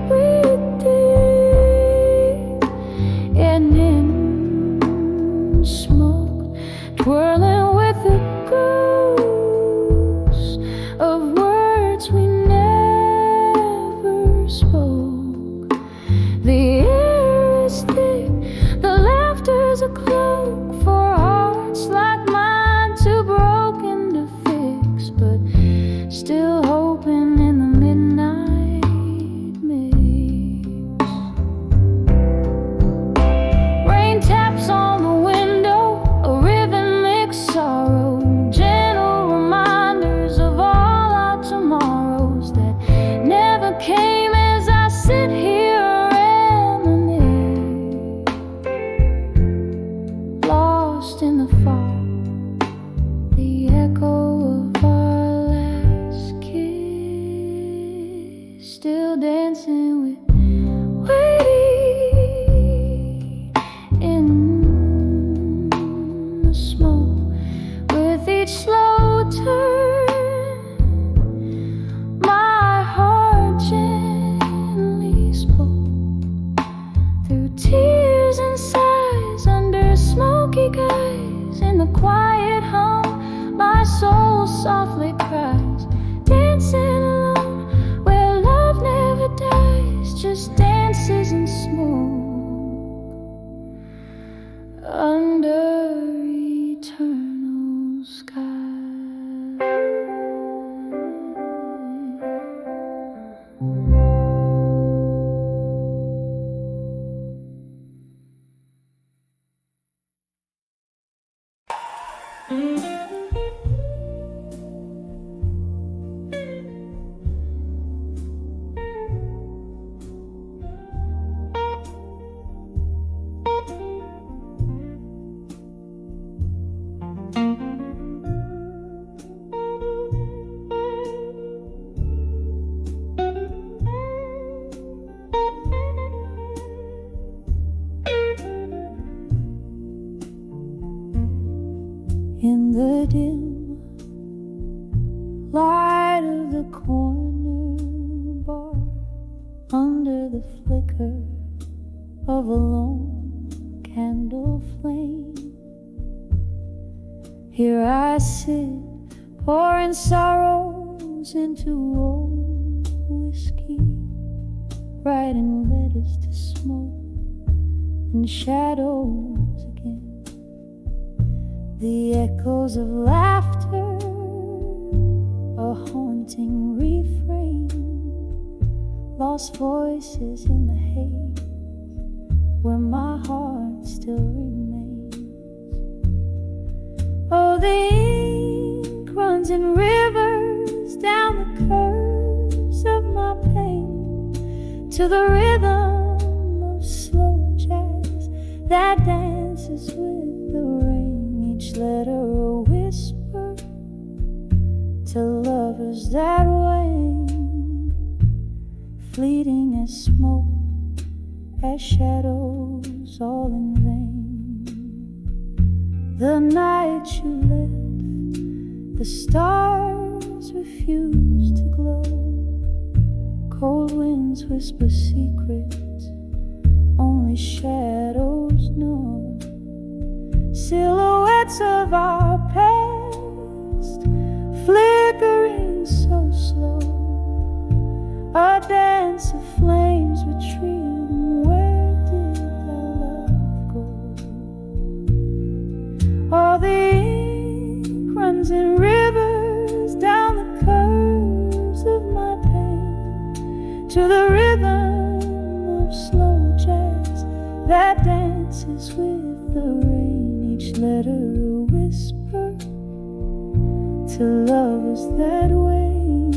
with thee, and in smoke, twirling with the ghosts of words we never spoke. The air is thick, the laughter's a cloak for hearts like mine, too broken to fix, but still hoping in the midnight mix. Rain taps on the window, a rhythmic sorrow, gentle reminders of all our tomorrows that never came as I sit here reminisce. Lost in the fog, the echo of our last kiss, still dancing with waiting in the smoke. With each slow turn, my heart gently spoke through tears and sighs under smoky skies. In the quiet hum, my soul softly cries, dancing alone where love never dies, just dances in smoke under eternal sky. light of the corner bar, under the flicker of a lone candle flame. Here I sit, pouring sorrows into old whiskey, writing letters to smoke and shadows again. The echoes of laughter, a haunting refrain, lost voices in the haze where my heart still remains. Oh, the ink runs in rivers down the curves of my pain, to the rhythm of slow jazz that dances with the rain. Each letter a whisper to lovers that wane, fleeting as smoke, as shadows, all in vain. The night you left, the stars refused to glow. Cold winds whisper secrets only shadows know. Silhouettes of our past, flickering so slow, a dance of flames retreating. Where did our love go? All the ink runs in rivers down the curves of my pain, to the rhythm of slow jazz that dances with the rain. Each letter a whisper to lovers that wane,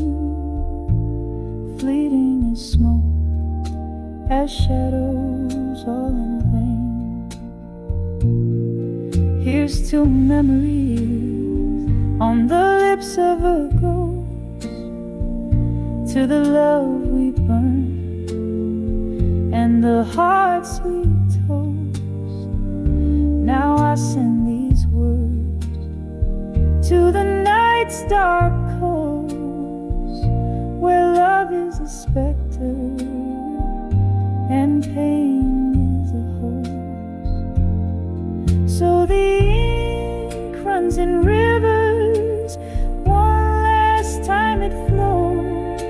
fleeting as smoke, as shadows, all in vain. Here's to memories on the lips of a ghost, to the love we burned and the hearts we toast. Now I send these words to the night's dark coast, where love is a specter and pain is a host. So the ink runs in rivers, one last time it flows,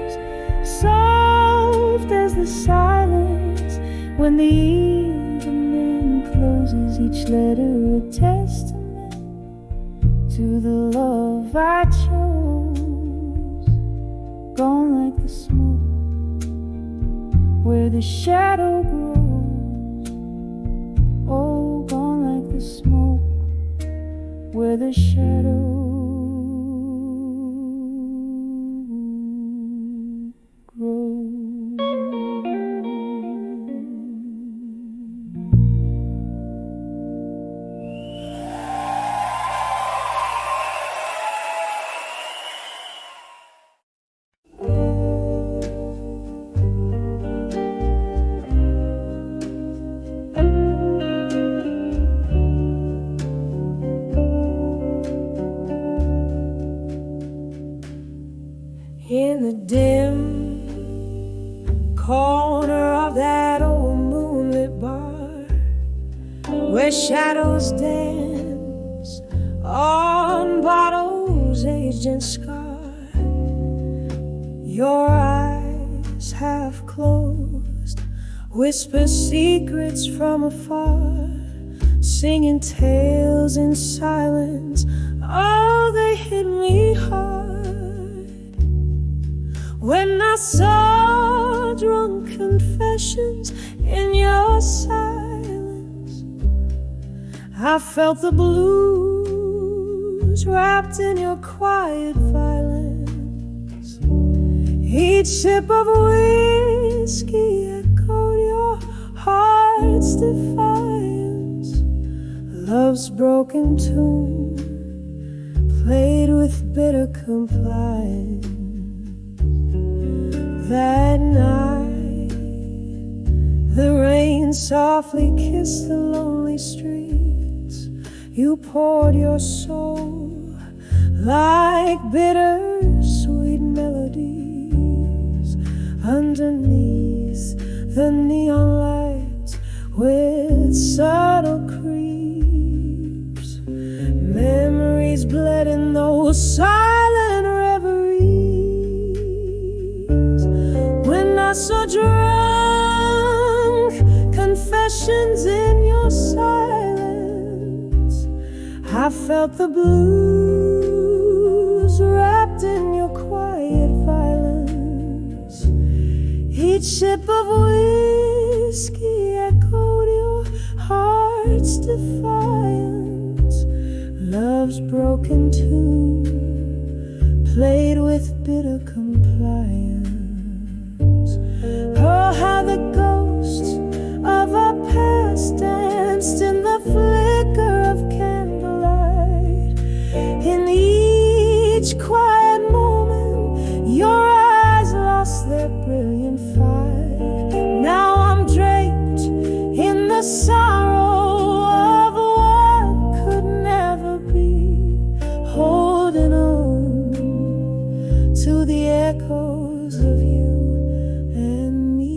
soft as the silence when the evening closes. Each letter a testament to the love I chose, gone like the smoke where the shadow grows. Oh, gone like the smoke where the shadow grows. In the dim corner of that old moonlit bar, where shadows dance on bottles aged and scarred, your eyes half closed whisper secrets from afar, singing tales in silence. Oh, they hit me hard when I saw drunk confessions in your silence. I felt the blues wrapped in your quiet violence. Each sip of whiskey echoed your heart's defiance. Love's broken tune played with bitter compliance. That night, the rain softly kissed the lonely streets. You poured your soul like bitter underneath the neon lights with subtle creeps. Memories bled in those silent reveries. When I saw drunk confessions in your silence, I felt the blues wrapped in your quiet violence. Each sip of whiskey echoed your heart's defiance. Love's broken tune played with bitter compliance. Oh, how the ghosts of our past danced in the flicker of candlelight. In each quiet moment, your eyes lost their brilliant fight. Now I'm draped in the sorrow of what could never be, holding on to the echoes of you and me.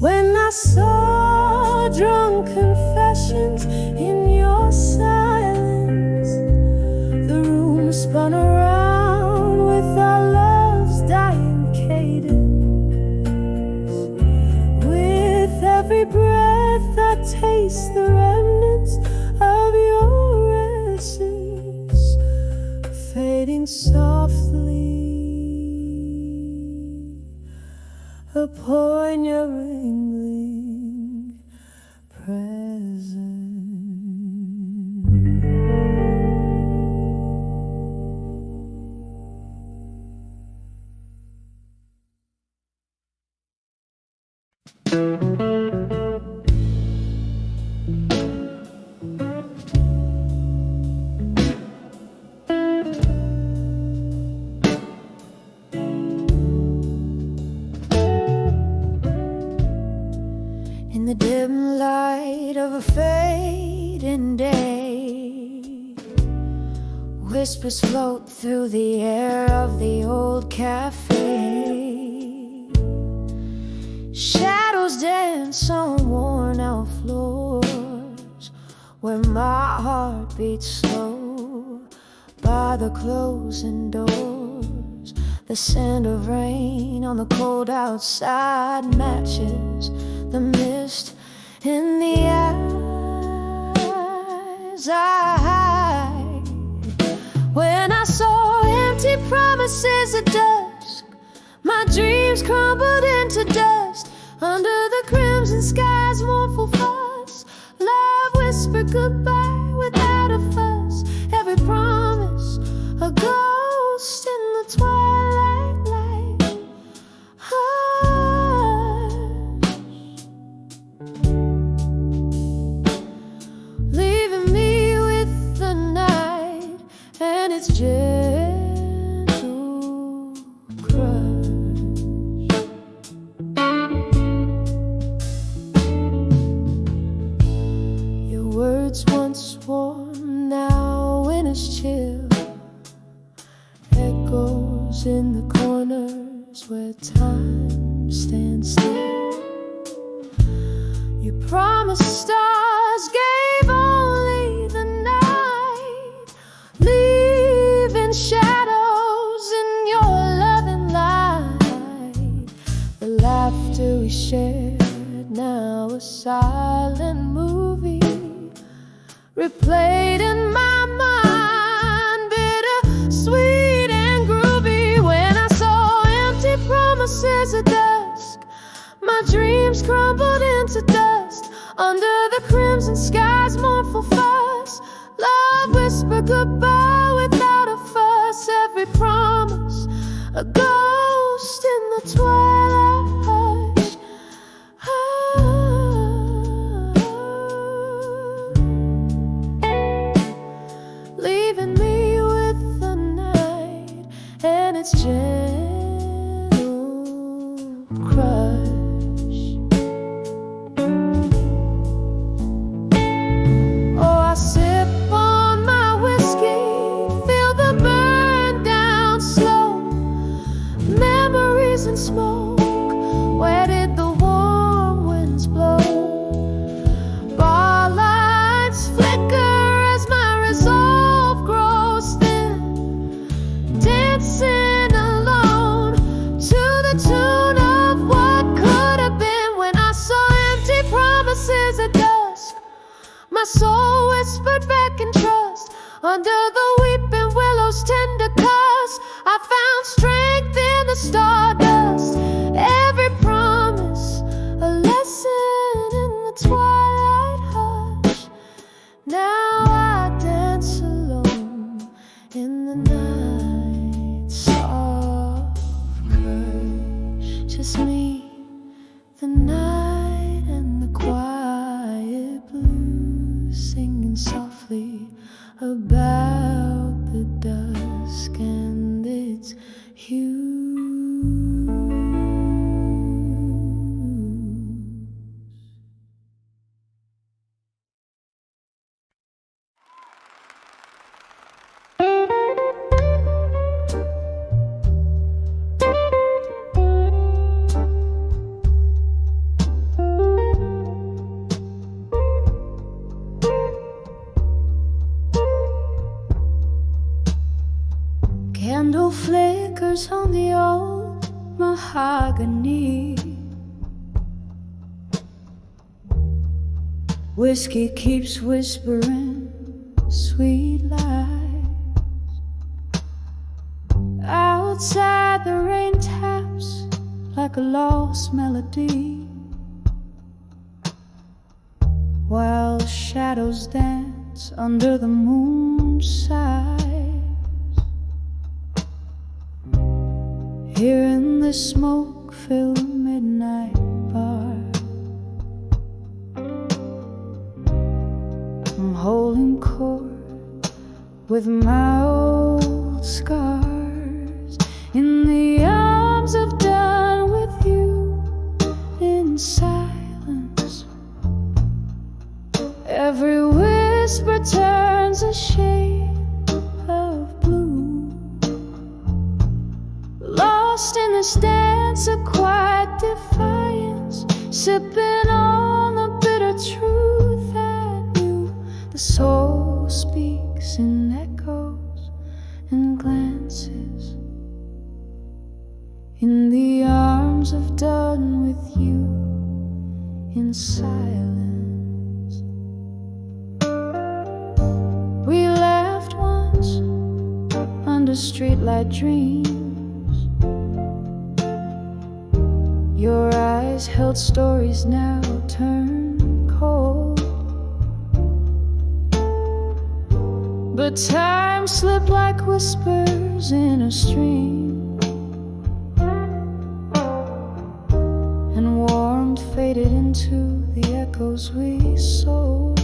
When I saw drunk confessions in your silence, the room spun around with our love's dying cadence. With every breath I taste the remnants of your essence, fading softly upon your ringling presence. In the dim light of a fading day, whispers float through the air of the old cafe. Shadows dance on worn out floors where my heart beats slow by the closing doors. The scent of rain on the cold outside matches the mist in the eyes I hide. When I saw empty promises at dusk, my dreams crumbled into dust under the crimson sky's mournful fuss. Love whispered goodbye without a fuss. Every promise a ghost in the twilight light. Leaving me with the night and its gentle crush. Your words once warm, now when it's chill, echoes in the corners where time stands still. You promised stars, gave only the night, leaving shadows in your loving light. The laughter we shared, now a silent movie, replayed in my mind, bitter, sweet and groovy. When I saw empty promises at dusk, my dreams crumbled into dust under the crimson sky's mournful fuss. Love whispered goodbye without a fuss. Every promise a ghost in the twilight. its gentle crush. Oh, I sip on my whiskey, feel the burn down slow. Memories and smoke, where did the warm winds blow? Bar lights flicker as my resolve grows thin, dancing alone to the tune of what could have been. When I saw empty promises at dusk, my soul whispered back in trust. Under the weeping willows' tender cuss, I found strength in the stardust. Every promise, a lesson in the twilight hush. Now I dance alone in the night's soft hush. Just me, the night, and the quiet blues, singing softly about the dusk and its hue. Candle flickers on the old mahogany. Whiskey keeps whispering sweet lies. Outside the rain taps like a lost melody, while shadows dance under the moon's sighs. Here in the smoke-filled midnight bar, I'm holding court with my old scars, in the arms of done with you, in silence. Every whisper turns a shade of blue, lost in this dance of quiet defiance, sipping on the bitter truth I knew. The soul speaks in echoes and glances, in the arms of done with you, in silence. We laughed once under streetlight dreams. Your eyes held stories now turn cold, but time slipped like whispers in a stream, and warmth faded into the echoes we sold.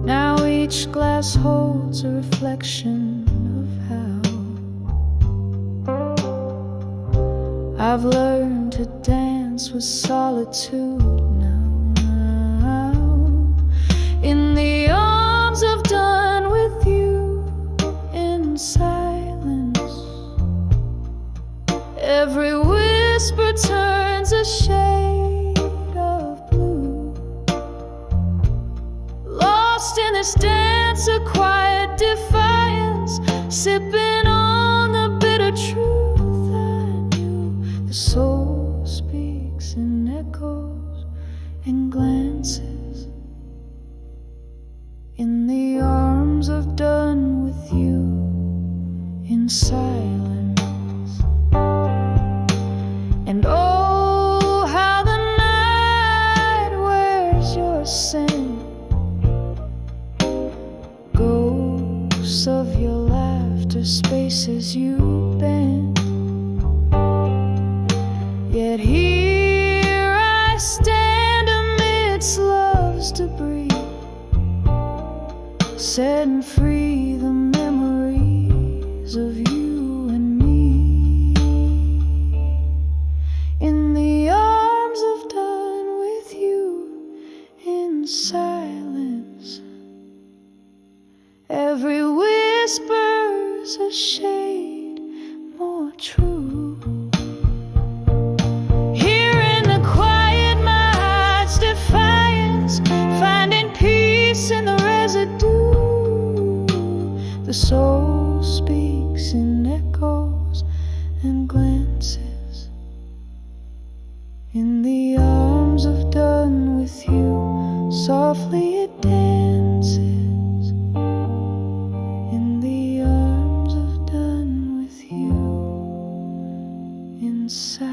Now each glass holds a reflection of how I've learned to dance with solitude now, in the arms of done with you, in silence. Every whisper turns a shade of blue, lost in this dance of quiet defiance, sipping on the bitter truth. The soul speaks in echoes and glances, in the arms of done with you, in silence. And oh, how the night wears your scent, ghosts of your laughter, spaces you bend. Yet here I stand amidst love's debris, setting free the memory memories of you and me. In the arms of done with you in silence. Every whisper's a shade more true. Here in the quiet, my heart's defiance, finding peace in the residue. The soul speaks in echoes and glances. In the arms of done with you, softly it dances. In the arms of done with you, in silence.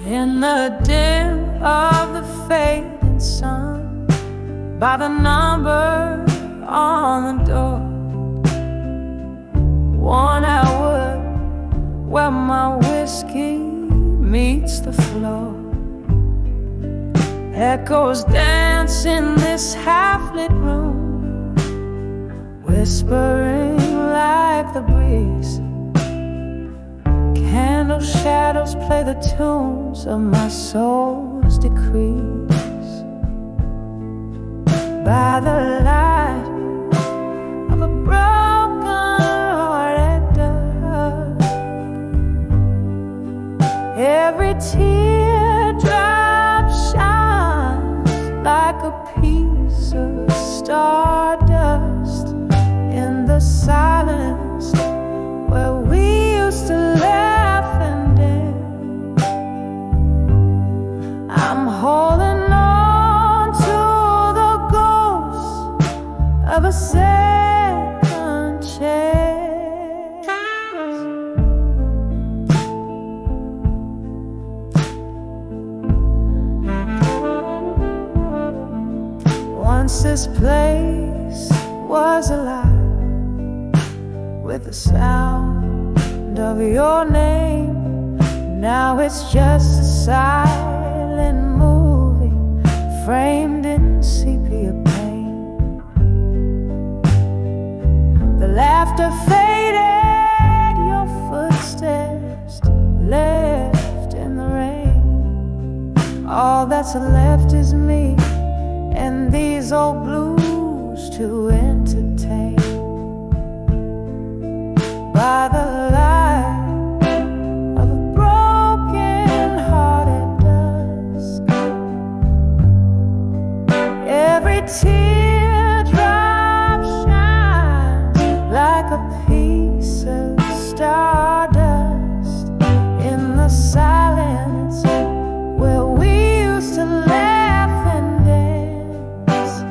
In the dim of the fading sun, by the number on the door, worn out wood where my whiskey meets the floor. Echoes dance in this half-lit room, whispering like the breeze. Candle shadows play the tunes of my soul's decrees. By the light of a broken-hearted dove, every teardrop shines like a piece of stardust in the silence where we used to laugh and dance. I'm holding on to the ghost of a second chance. Once this place was alive with the sound of your name. Now it's just a silent movie framed in sepia paint. The laughter faded, your footsteps left in the rain. All that's left is me and these old blues to entertain. By the light of a broken-hearted dusk, every teardrop shines like a piece of stardust in the silence where we used to laugh and dance.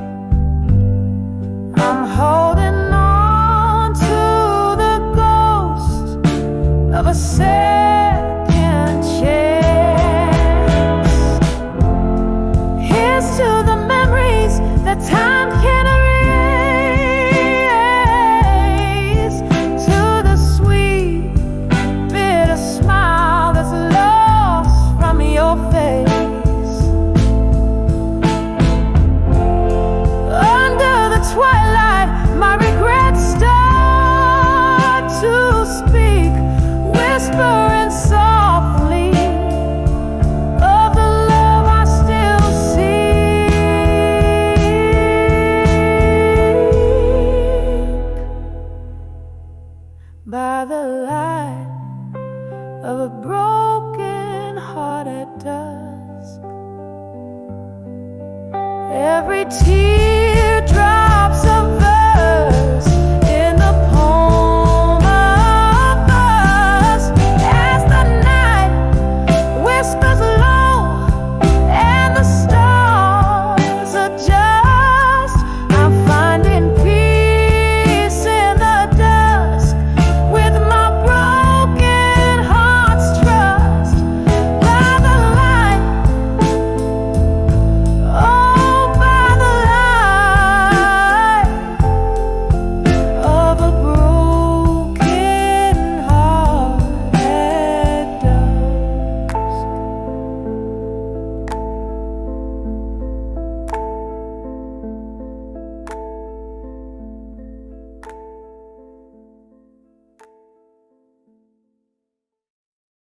I'm holding of a second chance. Here's to the memories that time can erase, to the sweet, bitter smile that's lost from your face. Under the twilight, my regrets start to speak, whispering softly of the love I still seek. By the light of a broken-hearted dusk, every tear